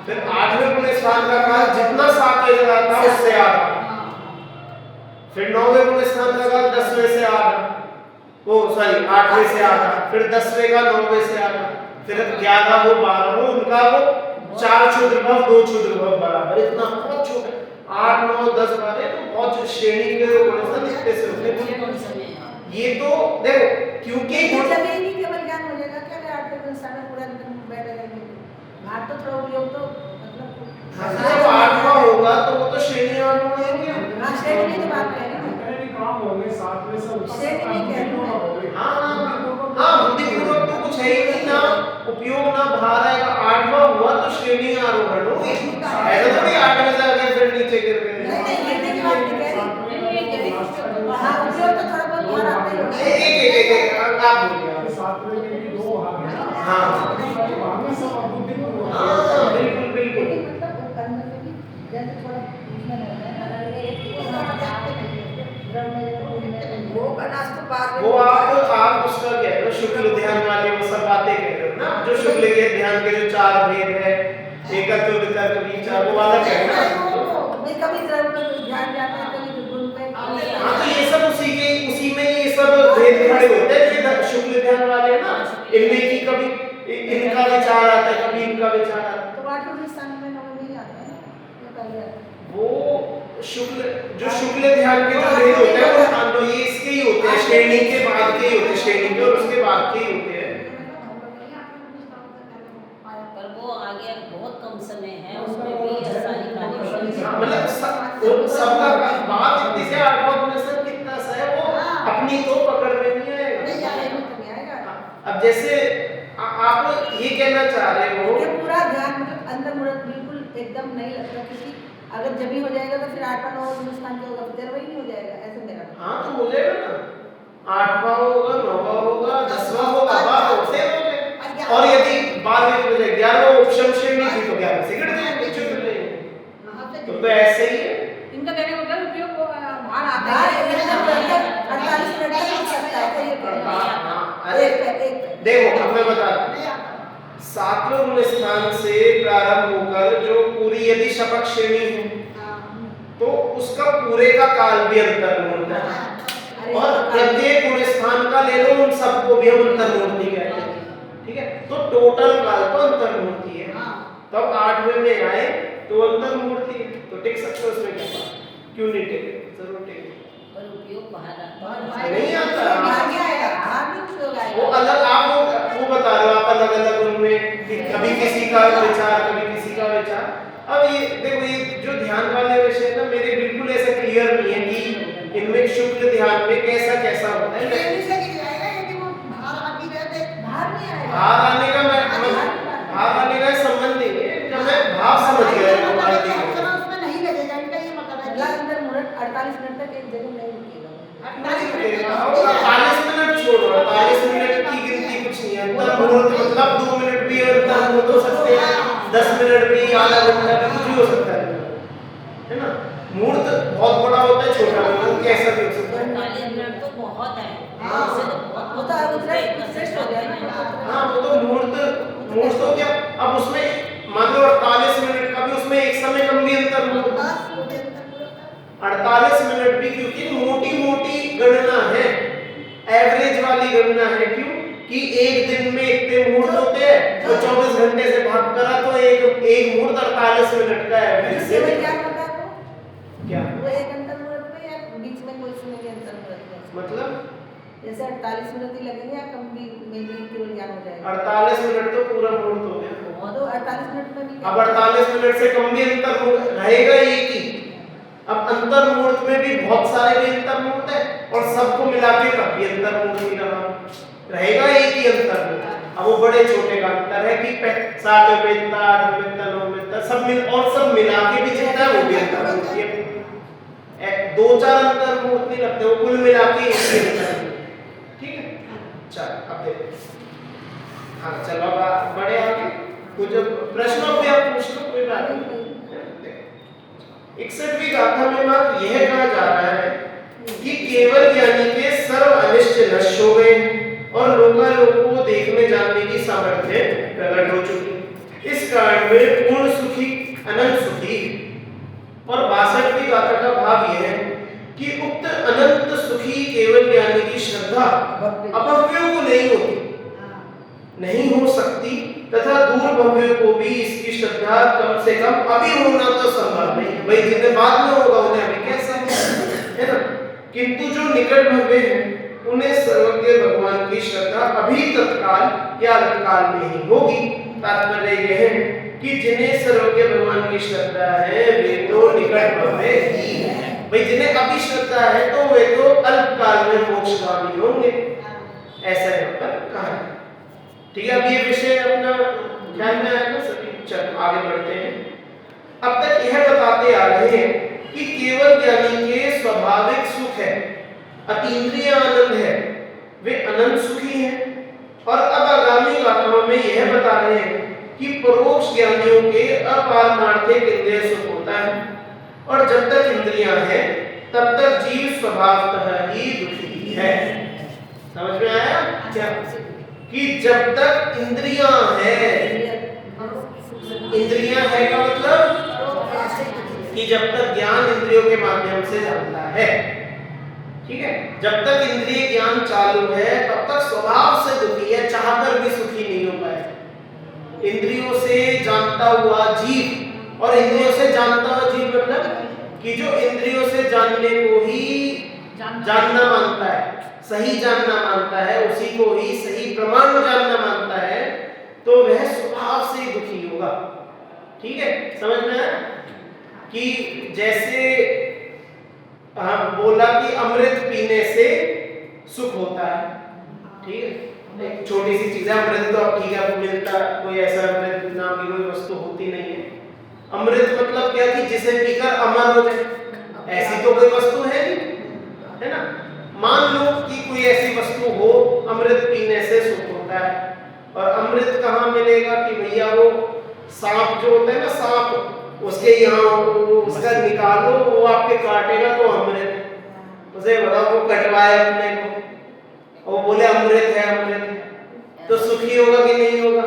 [SPEAKER 1] फिर आठवें गुण स्थान का काल जितना सातवें का था उससे आधा, फिर नौवें गुण स्थान का काल 10वें से आधा, वो सॉरी 8वें से आधा, फिर 10वें का 9वें से आधा, फिर 11 हो 12 हो, उनका वो 4 क्षुद्रभव 2 क्षुद्रभव बराबर, इतना बहुत छोटा 8 9 10 12 तो बहुत श्रेणी के गुण स्थान इतने से होते। ये तो देखो क्योंकि
[SPEAKER 3] जब ये नहीं केवल ज्ञान हो जाएगा क्या आठवें गुण स्थान में पूरा दिन बैठ रहेंगे, बाहर तो थोड़ा उपयोग तो मतलब
[SPEAKER 1] जब 8वां होगा तो वो तो श्रेणी वालों में होंगे।
[SPEAKER 3] हां श्रेणी की तो बात कह रहे हैं,
[SPEAKER 4] काम होंगे 7वें से ऊपर
[SPEAKER 3] श्रेणी नहीं कह रहे हैं।
[SPEAKER 1] हां बुद्धिपूर्वक तो कुछ है ही नहीं ना, उपयोग ना बाहर आएगा। 8वां हुआ तो श्रेणी आरोहण होगी। ऐसा तो नहीं 8 बजे आके फिर नीचे गिर गए।
[SPEAKER 3] नहीं गिरने की बात नहीं कह रही। हाँ उपयोग तो थोड़ा बहुत बाहर आते ही होते हैं।
[SPEAKER 1] एक आप बोलिए।
[SPEAKER 4] कि सातवें दिन भी 2 आ गए।
[SPEAKER 1] हाँ
[SPEAKER 4] वहाँ में सब अबुद्धिपूर्ण होता है।
[SPEAKER 1] हाँ बिल्कुल बिल्कुल।
[SPEAKER 3] लेकिन मतलब अंदर में भी जैसे थोड़ा उसमें रहता है अगर ये वो कनास तो बाद
[SPEAKER 1] वो आप उसका कह रहे हो शुक्ल ध्यान वाले वो सब बातें कह रहे हो ना, जो शुक्ल के ध्यान के जो 4 भेद है, एकत्व वितर्क विचार, वो वाला कह रहे हो ना।
[SPEAKER 3] मैं कभी जरूर ध्यान जाता है कभी गुण पे।
[SPEAKER 1] हाँ तो ये सब उसी में ये सब भेद खड़े होते हैं जो शुक्ल ध्यान वाले ना, इनमें की कभी इनका विचार आता है, कभी इनका विचार आता है।
[SPEAKER 3] तो आठवें स्थान में नौवें में आता है ना, ये पहले आता है।
[SPEAKER 1] वो शुक्ल ध्यान के जो भेद होते हैं वो मान लो ये इसके ही होते हैं, श्रेणी के बाद के ही होते हैं, श्रेणी के और उसके बाद के ही होते हैं।
[SPEAKER 2] पर वो आगे बहुत कम समय है, उसमें भी आसानी वाली
[SPEAKER 1] हाँ, मतलब सबका बात इतनी से 8वां गुणस्थान कितना सा है वो अपनी तो पकड़ में नहीं आएगा। अब जैसे आप ये कहना चाह रहे हो
[SPEAKER 3] कि पूरा ध्यान मतलब अंदर मुड़त बिल्कुल एकदम नहीं लगता, क्योंकि अगर जब भी हो जाएगा तो फिर 8वां 9वां गुणस्थान क्या होगा, फिर वही नहीं हो जाएगा, ऐसे मेरा।
[SPEAKER 1] हाँ तो हो जाएगा ना, 8वां होगा, 9वां होगा, 10वां होगा, बात होते हैं। और यदि 12वें हो जाए 11वां उपशम श्रेणी थी तो 11 से गिर जाएंगे, चुप नहीं तो ऐसे ही है।
[SPEAKER 3] इनका कहने का मतलब उपयोग बाहर आता है 48 मिनट तक हो सकता है, तो ये कह रहे हैं।
[SPEAKER 1] अरे
[SPEAKER 3] एक
[SPEAKER 1] देखो अब मैं बताता हूँ, 7वें गुणस्थान से प्रारंभ होकर जो पूरी यदि शपथ श्रेणी है तो उसका पूरे का काल भी अंतर्मूर्त है, और प्रत्येक गुणस्थान का ले लो उन सबको भी हम अंतर्मूर्ति कहते हैं, ठीक है। तो टोटल काल तो अंतर्मूर्ति है, तब 8वें में आए तो अंतर्मूर्ति है, तो टिक सकते हो उसमें क्या बात, क्यों नहीं टिके, जरूर टिके।
[SPEAKER 2] पर उपयोग बाहर आता है।
[SPEAKER 1] नहीं आता,
[SPEAKER 3] आगे आएगा, बाहर भी उपयोग आएगा।
[SPEAKER 1] वो अलग आप वो बता रहे हो, आप अलग अलग उनमें कभी किसी का विचार कभी किसी का विचार। अब ये देखो ये जो ध्यान वाले विषय ना मेरे बिल्कुल ऐसा क्लियर नहीं है कि इनमें शुक्ल ध्यान में कैसा कैसा होता है। बाहर आने का बाहर आने का संबंध नहीं है, जब मैं भाव समझ गया तो बात नहीं है।
[SPEAKER 3] अगला अंदर मुड़त 48 मिनट तक एक जगह नहीं रुकेगा।
[SPEAKER 1] 48 मिनट छोड़ो, 48 मिनट की गिनती कुछ नहीं है, अंतर्मुहूर्त मतलब 2 मिनट भी अंतर्मुहूर्त हो सकते हैं, 10 मिनट भी, आधा घंटा भी, कुछ भी हो सकता है ना। मुहूर्त बहुत बड़ा होता है, छोटा भी होता है, कैसा भी हो सकता है।
[SPEAKER 2] 48 मिनट तो बहुत है,
[SPEAKER 3] हाँ,
[SPEAKER 2] उससे तो बहुत
[SPEAKER 3] वो तो श्रेष्ठ हो गया ना।
[SPEAKER 1] हाँ वो तो मुहूर्त हो गया। अब उसमें मान लो 48 मिनट का भी उसमें एक समय कम भी अंतर्मुहूर्त, 48 मिनट भी, क्योंकि मोटी गणना है, एवरेज वाली गणना है। क्यों कि एक दिन में इतने मुहूर्त होते हैं, तो 24 घंटे से भाग करा तो एक मुहूर्त 48 मिनट का एवरेज
[SPEAKER 3] इससे
[SPEAKER 1] है।
[SPEAKER 3] में क्या पता है
[SPEAKER 1] क्या
[SPEAKER 3] वो एक अंतर मुहूर्त में या बीच में कोई समय के अंतर मुहूर्त में,
[SPEAKER 1] मतलब
[SPEAKER 3] जैसे 48 मिनट ही लगेंगे या कम भी में भी केवल ज्ञान हो जाएगा।
[SPEAKER 1] 48 मिनट तो पूरा मुहूर्त हो गया।
[SPEAKER 3] तो 48 मिनट में भी
[SPEAKER 1] अब 48 मिनट से कम भी अंतर रहेगा एक ही। अब अंतर मुहूर्त में भी बहुत सारे भी अंतर मुहूर्त है, और सबको मिला के तब भी अंतर मुहूर्त ही रहेगा एक ही अंतर मुहूर्त। अब वो बड़े छोटे का अंतर है कि 7वें पे इतना, 8वें पे इतना, 9वें पे इतना, सब मिला के भी जितना है वो भी अंतर मुहूर्त है। 2-4 अंतर मुहूर्त नहीं लगते, वो कुल मिला के एक ही अंतर है। ठीक है, चल अब देखो, हाँ चलो अब बड़े आगे कुछ प्रश्नों पे आप पूछ लो, कोई बात नहीं। 61वीं गाथा में मात्र यह कहा जा रहा है कि केवल ज्ञानी के सर्व अनिष्ट नष्ट हो गए और लोकालोक को देखने जानने की सामर्थ्य प्रकट हो चुकी। इस कारण में पूर्ण सुखी अनंत सुखी। और 62वीं गाथा का भाव यह है कि उक्त अनंत सुखी केवल ज्ञानी की श्रद्धा अभव्यों को नहीं हो सकती, तथा दूर भव्यों को भी इसकी श्रद्धा कम से कम अभी होना तो संभव नहीं। भाई जिन्हें बाद में होगा उन्हें अभी कैसे है ना, किंतु जो निकट भव्य है उन्हें सर्वज्ञ भगवान की श्रद्धा अभी तत्काल या अल्पकाल में ही होगी। तात्पर्य यह है कि जिन्हें सर्वज्ञ भगवान की श्रद्धा है वे तो निकट भव्य ही है। भाई जिन्हें अभी श्रद्धा है तो वे तो अल्पकाल में मोक्षगामी होंगे, ऐसा यहाँ पर कहा है। ठीक है, अब ये विषय अपना ध्यान में आएगा सभी। चल आगे बढ़ते हैं। अब तक यह बताते आ रहे हैं कि केवल ज्ञानी के स्वाभाविक सुख है, अतीन्द्रिय आनंद है, वे अनंत सुखी हैं। और अब आगामी गाथाओं में यह बता रहे हैं कि परोक्ष ज्ञानियों के अपारमार्थिक इंद्रिय सुख होता है, और जब तक इंद्रियां हैं तब तक जीव स्वभावतः ही दुखी है। समझ में आया क्या? कि जब तक इंद्रियां हैं, इंद्रियां है का मतलब कि जब तक ज्ञान इंद्रियों के माध्यम से जानता है, ठीक है, जब तक इंद्रिय ज्ञान चालू है तब तक स्वभाव से दुखी है, चाहकर भी सुखी नहीं हो पाए। इंद्रियों से जानता हुआ जीव, और इंद्रियों से जानता हुआ जीव मतलब कि जो इंद्रियों से जानने को ही जानना मानता है, सही जानना मानता है, उसी को ही सही प्रमाण जानना मानता है, तो वह स्वभाव से दुखी होगा। ठीक है, समझ में आया? कि जैसे बोला कि अमृत पीने से सुख होता है, ठीक है, एक छोटी सी चीज है, अमृत तो अब ठीक है आपको मिलता, कोई ऐसा अमृत नाम की कोई वस्तु होती नहीं है। अमृत मतलब क्या कि जिसे पीकर अमर हो जाए, ऐसी तो कोई वस्तु है नहीं, है ना। मान लो कि कोई ऐसी वस्तु हो, अमृत पीने से सुख होता है, और अमृत कहाँ मिलेगा कि भैया वो सांप जो होता है ना, सांप, उसके यहाँ उसका निकालो, वो आपके काटेगा तो अमृत, उसे बताओ वो कटवाए अपने को, वो बोले अमृत है अमृत है, तो सुखी होगा कि नहीं होगा?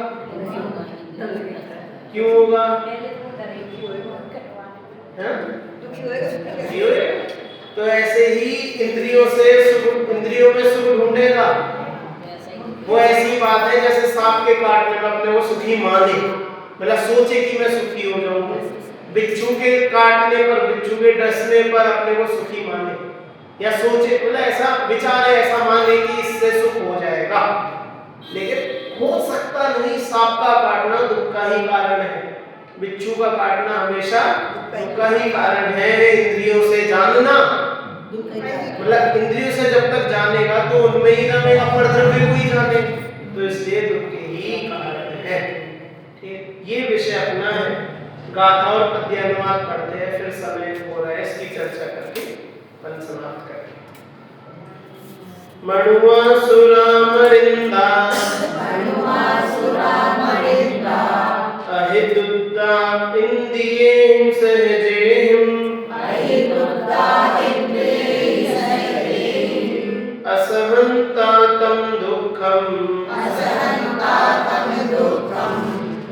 [SPEAKER 1] क्यों होगा? तो ऐसे ही इंद्रियों से सुख, इंद्रियों में सुख ढूंढेगा, वो ऐसी बात है जैसे सांप के काटने में अपने को सुखी माने, मतलब सोचे कि मैं सुखी हो जाऊंगा। बिच्छू के काटने पर, बिच्छू के डसने पर अपने को सुखी माने, या सोचे, मतलब ऐसा विचार है, ऐसा माने कि इससे सुख हो जाएगा, लेकिन हो सकता नहीं। सांप का काटना दुख का ही कारण है, बिच्छू का काटना हमेशा दुख का ही कारण है। इंद्रियों से जानना, मतलब इंद्रियों से जब तक जानेगा तो उनमें ही रमेगा, परद्रव्य को ही जाने, तो इसलिए दुख के ही कारण है। ठीक, ये विषय अपना है। गाथा और पद्य अनुवाद पढ़ते हैं, फिर समय हो रहा है इसकी चर्चा करके अपन समाप्त करें। मणुआ सुरामरिंदा अहिदुद्दा इंदियें सहजेहिं असहंता तम दुःखम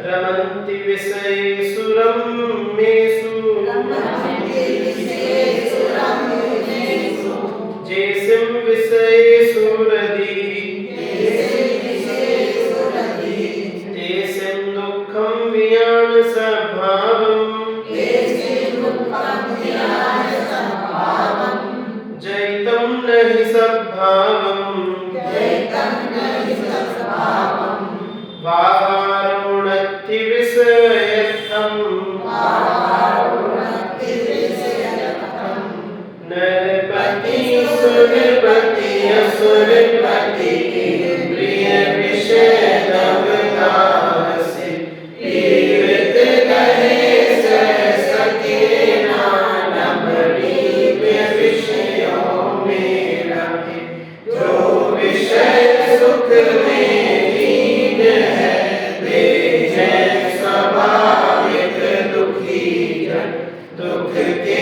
[SPEAKER 1] रमन्ति विषयेषु रम्येषु जेसिं विषयेषु रति तेसिं दुःखं वियान स्वभावम् जयितं नहि स्वभावम् वाहारोणत्ति विषयत्थम् नरपति सुरपति असुरपति प्रिय विषय नवदासी तीर्थ गहे सरस्वती नाम दिव्य विषयों में रहे जो विषय सुख में दुख के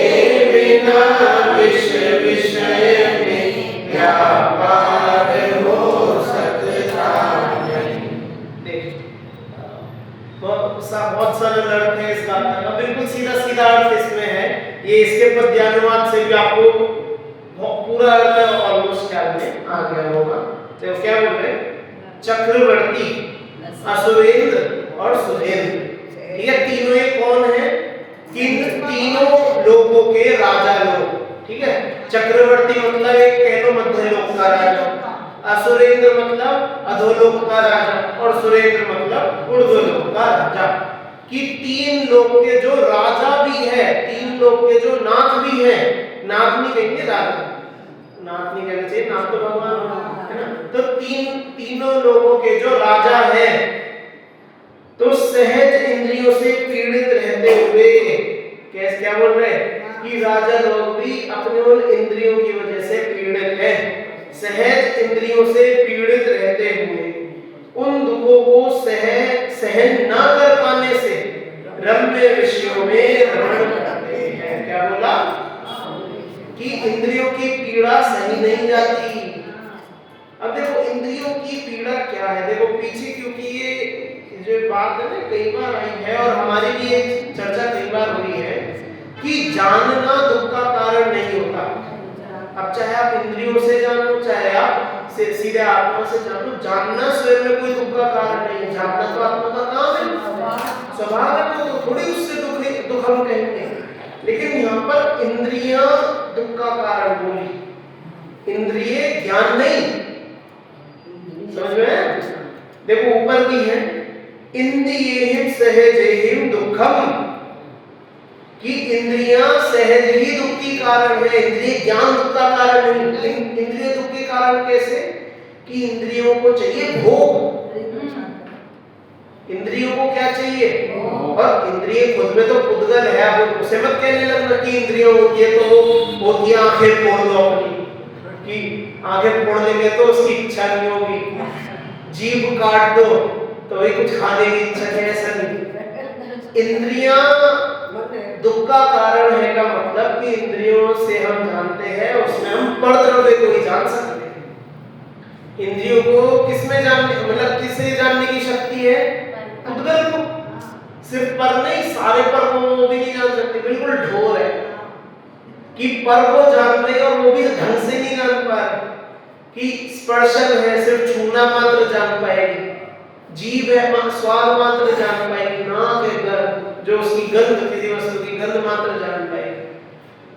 [SPEAKER 1] बिना विषय में व्यापार हो सकता नहीं। बहुत सरल अर्थ है इस गाथा का, बिल्कुल सीधा सीधा अर्थ इसमें है। ये इसके पद्यानुवाद से भी आपको पूरा अर्थ ऑलमोस्ट ख्याल में आ गया होगा। तो क्या बोल रहे? चक्रवर्ती, असुरेंद्र और सुरेंद्र, ये तीनों ही कौन है? तीनों लोगों के राजा लोग, ठीक है। चक्रवर्ती मतलब एक कह लो मध्य लोक का राजा, असुरेंद्र मतलब अधोलोक का राजा, और सुरेंद्र मतलब ऊर्ध्वलोक का राजा। कि तीन लोक के जो राजा भी है, तीन लोक के जो नाथ भी है, नाथ नहीं कहेंगे राजा, नाथ नहीं कहना चाहिए, नाथ तो भगवान है ना। तो तीनों लोगों के जो राजा है, तो सहज इंद्रियों से क्या बोल रहे हैं कि राजा लोग भी अपने उन इंद्रियों की वजह से पीड़ित हैं, सहज इंद्रियों से पीड़ित रहते हुए उन दुखों को सहन ना कर पाने से रम्य विषयों में रमण करते हैं। क्या बोला कि इंद्रियों की पीड़ा सही नहीं जाती। अब देखो इंद्रियों की पीड़ा क्या है, देखो पीछे क्योंकि ये जो बात है ना कई बार आई है और हमारी भी ये चर्चा कई बार हुई है कि जानना दुख का कारण नहीं होता। अब चाहे आप इंद्रियों से जानो चाहे आप सीधे आत्मा से जानो, जानना स्वयं में कोई दुख का कारण नहीं है। जानना तो आत्मा का काम है, स्वभाव है, तो थोड़ी उससे दुख हम कहेंगे। लेकिन यहाँ पर इंद्रियां दुख का कारण बोली, इंद्रिय ज्ञान नहीं। समझ में? देखो ऊपर भी है इंद्रियेहिम सहजेहिम दुखम, कि इंद्रियां सहज ही दुख की कारण है, इंद्रिय ज्ञान दुख का कारण नहीं। इंद्रिय दुख के कारण कैसे कि इंद्रियों को चाहिए भोग, इंद्रियों को क्या चाहिए, और इंद्रिय खुद में तो पुद्गल है। अब उसे मत कहने लगना कि इंद्रियों होती है तो होती है आंखें फोड़ दो अपनी, कि आंखें फोड़ देंगे तो उसकी इच्छा नहीं होगी, जीभ काट दो तो वही कुछ खाने की इच्छा है, ऐसा नहीं। इंद्रियां दुख का कारण है का मतलब कि इंद्रियों से हम जानते हैं, उसमें हम परद्रव्य को ही जान सकते हैं। इंद्रियों को किसमें जानने, मतलब किससे जानने की शक्ति है, पुद्गल को। सिर्फ पर नहीं, सारे पर को भी नहीं जान सकते। बिल्कुल ढोर है कि पर को जान रहे और वो भी ढंग से नहीं जान पा रहे, कि स्पर्शन है सिर्फ छूना मात्र जान पाएगी, जीभ है स्वाद मात्र जान पाएगी, नाक है जो उसकी गंध, किसी वस्तु की गंध मात्र जान पाएगी,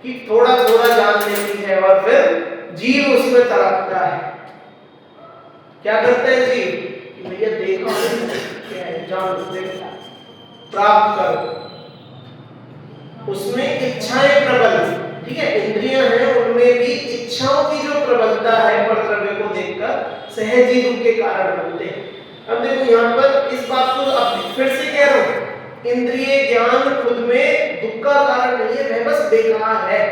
[SPEAKER 1] कि थोड़ा थोड़ा जान लेती है। और फिर जीव उसमें तड़पता है, क्या करते हैं जीव कि भैया देखो क्या है, जान देखो प्राप्त करो। उसमें इच्छाएं प्रबल, ठीक है, इंद्रियां हैं उनमें भी इच्छाओं की जो प्रबलता है परद्रव्य को देखकर सहज ही दुख के कारण बनते हैं। अब देखो यहाँ पर इस बात को अब फिर से कह रहा हूँ, इंद्रिय ज्ञान खुद में दुख का कारण नहीं है, वह बस बेकार है।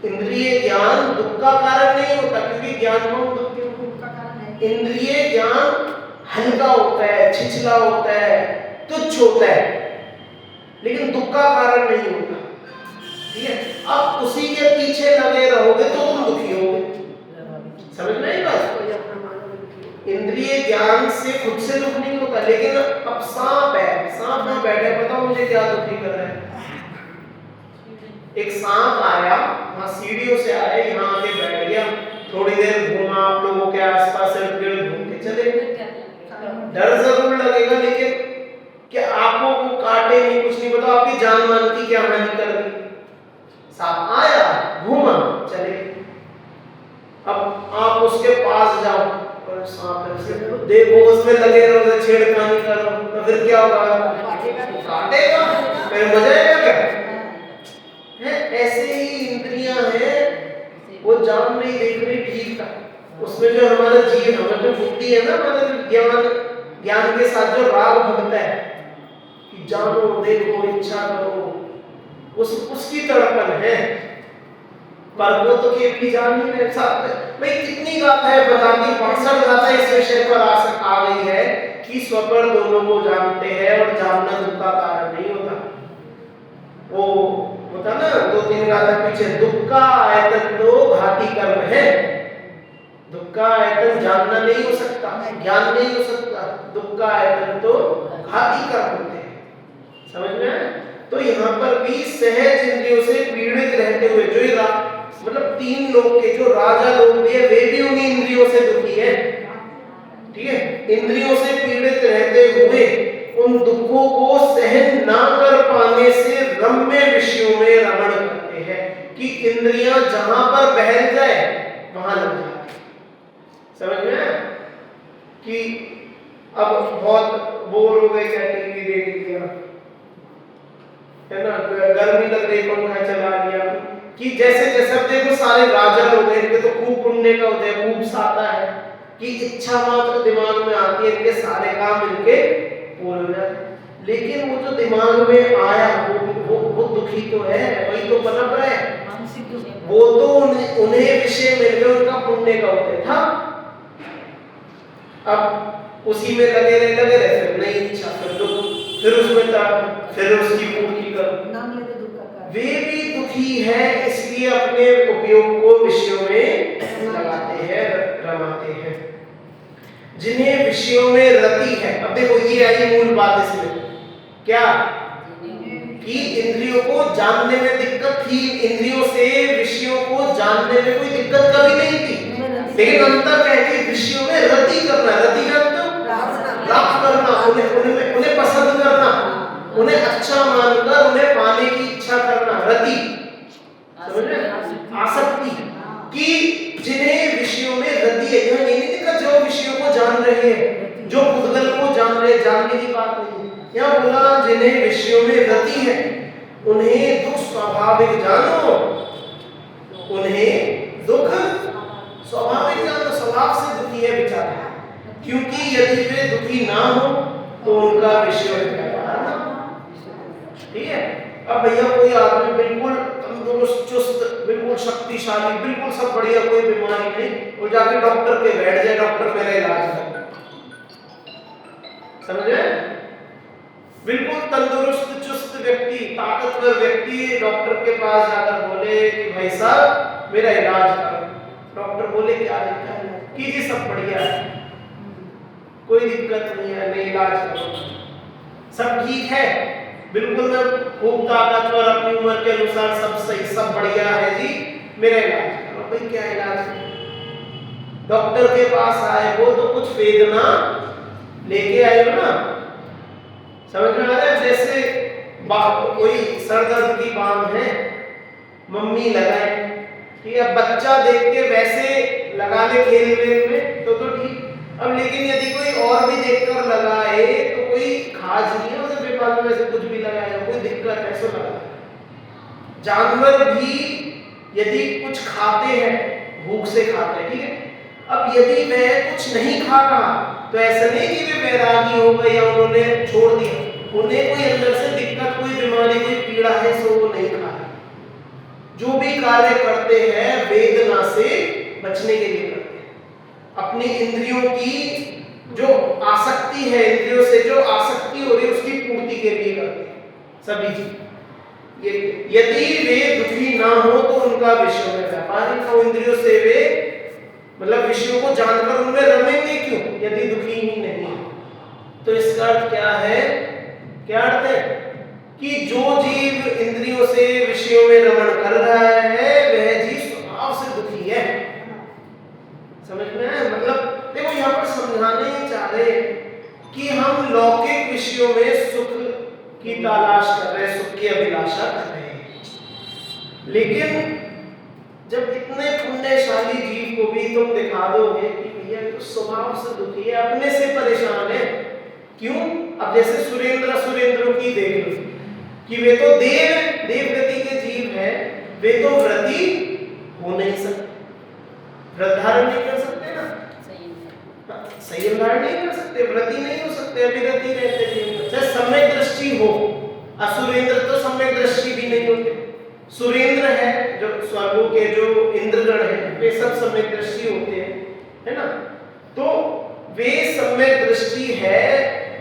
[SPEAKER 1] इंद्रिय ज्ञान दुख का कारण नहीं होता, क्योंकि ज्ञान को दुख का कारण है। इंद्रिय ज्ञान हल्का होता है, छिछला होता है, तुच्छ होता है, लेकिन दुख का कारण नहीं होता। ठीक है, अब उसी के पीछे लगे रहोगे तो तुम दुखी होगे। समझ में आई बात? इंद्रिय ज्ञान से खुद से दुख नहीं होता, लेकिन अब सांप है, सांप में बैठे, बताओ मुझे क्या दुखी कर रहा है। एक सांप आया, वहां सीढ़ियों से आया, यहाँ आके बैठ गया, थोड़ी देर घूमा आप लोगों के आसपास, घूम के चले गए। डर जरूर लगेगा, लेकिन क्या आपको वो काटे नहीं, कुछ नहीं, बताओ आपकी जान मान की क्या हानि कर दी। सांप आया, घूमा, चले। अब आप उसके पास जाओ और सांप से देखो, उसमें लगे रहो, छेड़खानी करो, तो फिर क्या होगा, काटेगा, फिर मजा आएगा क्या है। ऐसे ही इंद्रियां हैं, वो जान नहीं, देख रही, ठीक था, उसमें जो हमारा जीव, हमारा जो बुद्धि है ना, हमारा ज्ञान के साथ जो राग भगता है कि जानो देखो इच्छा करो, उसकी तड़पन है। पर वो तो केवल जान ही नहीं साथ भाई, कितनी गाथाएं बताती, 65 गाथाएं इस विषय पर आ गई है कि स्वपर दोनों को जानते हैं और जानना दुख का कारण नहीं होता। वो होता ना 2-3 गाथा पीछे, दुख का आयतन तो घाती कर्म है। दुख का आयतन जानना नहीं हो सकता, ज्ञान नहीं हो सकता, दुख का आयतन तो घाती कर्म होते हैं। समझ में आया? तो यहाँ पर भी सहज इंद्रियों से पीड़ित रहते हुए, जो मतलब 3 लोग के जो राजा लोग भी है, वे भी उन्हीं इंद्रियों से दुखी है। ठीक है, इंद्रियों से पीड़ित रहते हुए उन दुखों को सहन ना कर पाने से रम्य विषयों में रमण करते हैं, कि इंद्रियां जहां पर बहल जाए वहां लग जाती। समझ में आया? कि अब बहुत बोर हो गए, क्या टीवी देख लिया है ना, गर्मी लग रही, पंखा चला लिया, कि जैसे जैसे देखो सारे राजा लोग हैं, इनके तो खूब पुण्य का उदय, खूब साता है कि इच्छा मात्र दिमाग में आती है, इनके सारे काम इनके पूरे हो जाते। लेकिन वो जो दिमाग में आया वो भी वो दुखी तो है, वही तो पनप रहा है।
[SPEAKER 3] मानसिक दुख है।
[SPEAKER 1] वो तो उन्हें विषय मिल गए, उनका पुण्य का उदय था, अब उसी में लगे रहे, फिर नहीं इच्छा, फिर दुख, फिर उसमें तड़प, फिर उसकी पूर्ति करो।
[SPEAKER 3] नाम लेते दुख का कारण।
[SPEAKER 1] वे भी दुखी है, इसलिए अपने उपयोग को विषयों में लगाते हैं, रमाते हैं। जिन्हें विषयों में रति है, अब देखो ये आई मूल बात इसमें, क्या कि इंद्रियों को जानने में दिक्कत थी, इंद्रियों से विषयों को जानने में कोई दिक्कत कभी नहीं थी, लेकिन अंतर क्या है कि विषयों में रति करना, रति जानते हो, प्राप्त करना, उन्हें पसंद करना, उन्हें अच्छा मानकर उन्हें पाने की इच्छा करना, रति, समझ रहे हैं? आसक्ति, कि जिन्हें विषयों में रति है, यहाँ ये नहीं देखा जो विषयों को जान रहे हैं, जो भूतगल को जान रहे, जानने की बात नहीं, यहाँ बोला जिन्हें विषयों में रति है, उन्हें दुख स्वाभाविक जानो, उन्हें दुख स्वाभाविक जानो, स्वभाव से दुखी है बेचारे, क्योंकि यदि वे दुखी ना हो तो उनका विषय व्यापार ना, ठीक है। अब भैया कोई आदमी बिल्कुल तंदुरुस्त, चुस्त, बिल्कुल शक्तिशाली, बिल्कुल सब बढ़िया, कोई बीमारी नहीं, वो जाके डॉक्टर के बैठ जाए, डॉक्टर मेरा इलाज कर, समझे? बिल्कुल तंदुरुस्त चुस्त व्यक्ति, ताकतवर व्यक्ति डॉक्टर के पास जाकर बोले कि भाई साहब मेरा इलाज करो, डॉक्टर बोले क्या दिक्कत है, कीजिए सब बढ़िया है, कोई दिक्कत नहीं है, नहीं इलाज करो, सब ठीक है, बिल्कुल मैं खूब ताकतवर, अपनी उम्र के अनुसार सब सही, सब बढ़िया है जी, मेरा इलाज करो। भाई क्या इलाज है? डॉक्टर के पास आए हो तो कुछ वेदना लेके आए हो ना, समझ में आ रहा है? जैसे कोई सर दर्द की बात है, मम्मी लगाए, ठीक है, बच्चा देख के वैसे लगा ले खेल वेल में तो ठीक, अब लेकिन यदि कोई और भी देखकर लगाए तो कोई खास नहीं है, उसे बेफालतू में से कुछ भी लगाया, कोई दिक्कत है सो लगा। जानवर भी यदि कुछ खाते हैं, भूख से खाते हैं, ठीक है, अब यदि वह कुछ नहीं खा रहा तो ऐसा नहीं कि वे वैरागी हो गए या उन्होंने छोड़ दिया, उन्हें कोई अंदर से दिक्कत, कोई बीमारी, कोई पीड़ा है, सो वो नहीं खा रहे। जो भी कार्य करते हैं वेदना से बचने के लिए करते हैं, अपनी इंद्रियों की जो आसक्ति है, इंद्रियों से जो आसक्ति हो रही है उसकी पूर्ति के लिए करते हैं सभी चीज। ये यदि वे दुखी ना हो तो उनका विषयों में व्यापार है, तो इंद्रियों से वे मतलब विषयों को जानकर उनमें रमेंगे क्यों यदि दुखी ही नहीं है? तो इसका अर्थ क्या है? क्या अर्थ है कि जो जीव इंद्रियों से विषयों में रमण कर रहा है वह जीव स्वभाव से दुखी है। समझ में आया? मतलब देखो यहाँ पर समझाने चाह रहे कि हम लौकिक विषयों में सुख की तलाश कर रहे हैं, सुख की अभिलाषा कर रहे हैं, लेकिन जब इतने पुण्यशाली जीव को भी तुम दिखा दोगे कि भैया तो स्वभाव से दुखी है, अपने से परेशान है, क्यों? अब जैसे सुरेंद्र की देख लो कि वे तो देवगति के जीव है, वे तो व्रती हो नहीं सकते, व्रत धारण नहीं कर सकते ना, संयम धारण नहीं कर सकते, व्रती नहीं हो सकते, अविरति रहते जीव। चाहे सम्यक दृष्टि हो, असुरेंद्र तो सम्यक दृष्टि भी नहीं होते। सुरेंद्र है जो स्वर्गों के जो इंद्रगण हैं वे सब सम्यक दृष्टि होते हैं, है ना? तो वे सम्यक दृष्टि है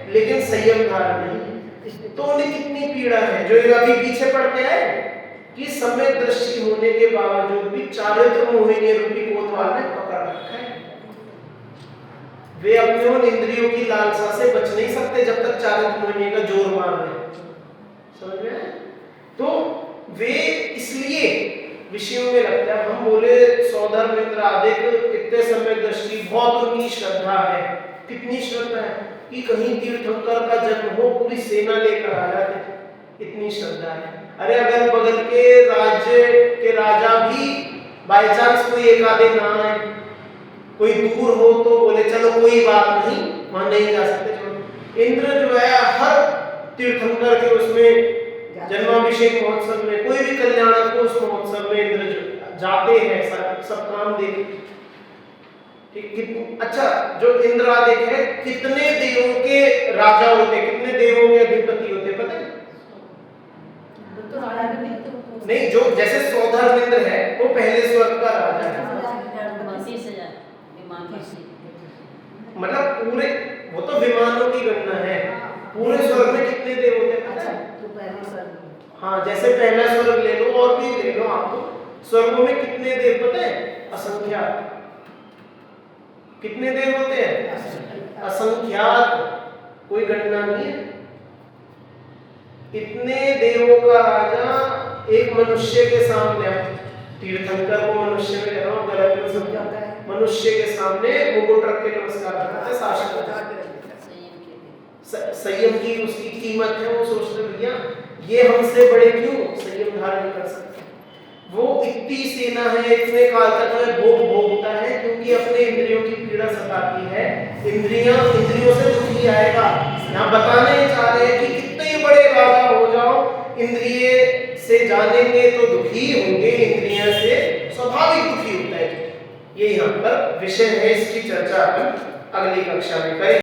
[SPEAKER 1] लेकिन संयम धारण नहीं, तो उन्हें कितनी पीड़ा है। जो अभी पीछे पड़ के आए कि सम्यक दृष्टि होने के बावजूद भी चारित्र मोहिनी रूपी कोतवाल ने पकड़ रखा है। वे अपने उन इंद्रियों की लालसा से बच नहीं सकते जब तक चारित्र मोहिनी का जोर मार रहे, समझ में? तो वे इसलिए विषयों में लगता है। हम बोले सौधर मित्र आदि इतने सम्यक दृष्टि, बहुत उनकी श्रद्धा है, कितनी श्रद्धा है कि कहीं तीर्थंकर का जन्म हो पूरी सेना लेकर आ जाते, इतनी श्रद्धा है। अरे अगर बगल के राज्य के राजा भी बाय चांस कोई एक आधे ना आए, कोई दूर हो तो बोले चलो कोई बात नहीं, वहां नहीं जा सकते, चलो। इंद्र जो है हर तीर्थंकर के उसमें जन्माभिषेक महोत्सव में, कोई भी कल्याण को उस महोत्सव में इंद्र जाते हैं, सब काम देख। ठीक, अच्छा जो इंद्रादिक है कितने देवों के राजा होते, कितने देवों के अधिपति होते पता है? नहीं, जो जैसे सौधर्मेंद्र है वो पहले स्वर्ग का राजा है,
[SPEAKER 2] 32,000 विमान से।
[SPEAKER 1] मतलब पूरे, वो तो विमानों की गणना है, पूरे स्वर्ग में कितने देव होते हैं पता
[SPEAKER 3] अच्छा
[SPEAKER 1] है?
[SPEAKER 3] तो पहले स्वर्ग
[SPEAKER 1] हाँ, जैसे पहला स्वर्ग ले लो और भी ले लो, आपको स्वर्गों में कितने देव पता है? असंख्यात। कितने देव होते हैं? असंख्यात, कोई गणना नहीं है। इतने देवों का राजा एक मनुष्य के सामने, तीर्थंकर को मनुष्य में कह रहा हूँ, गलत में समझा, मनुष्य के सामने मुकुट रख के नमस्कार करता है, शासन संयम की उसकी कीमत है। वो सोचते भैया ये हमसे बड़े क्यों संयम धारण कर सकते, वो इतनी सेना है, इतने काल तक में भोग भोगता है, क्योंकि अपने इंद्रियों की पीड़ा सताती है, इंद्रियों से दुख ही आएगा। यहाँ बताने चाह रहे हैं कि कितने बड़े राजा हो जाओ, इंद्रिय से जानेंगे तो दुखी होंगे, इंद्रियों से स्वाभाविक दुखी होता है। ये यहाँ पर विषय है, इसकी चर्चा अपन अगली कक्षा में करेंगे।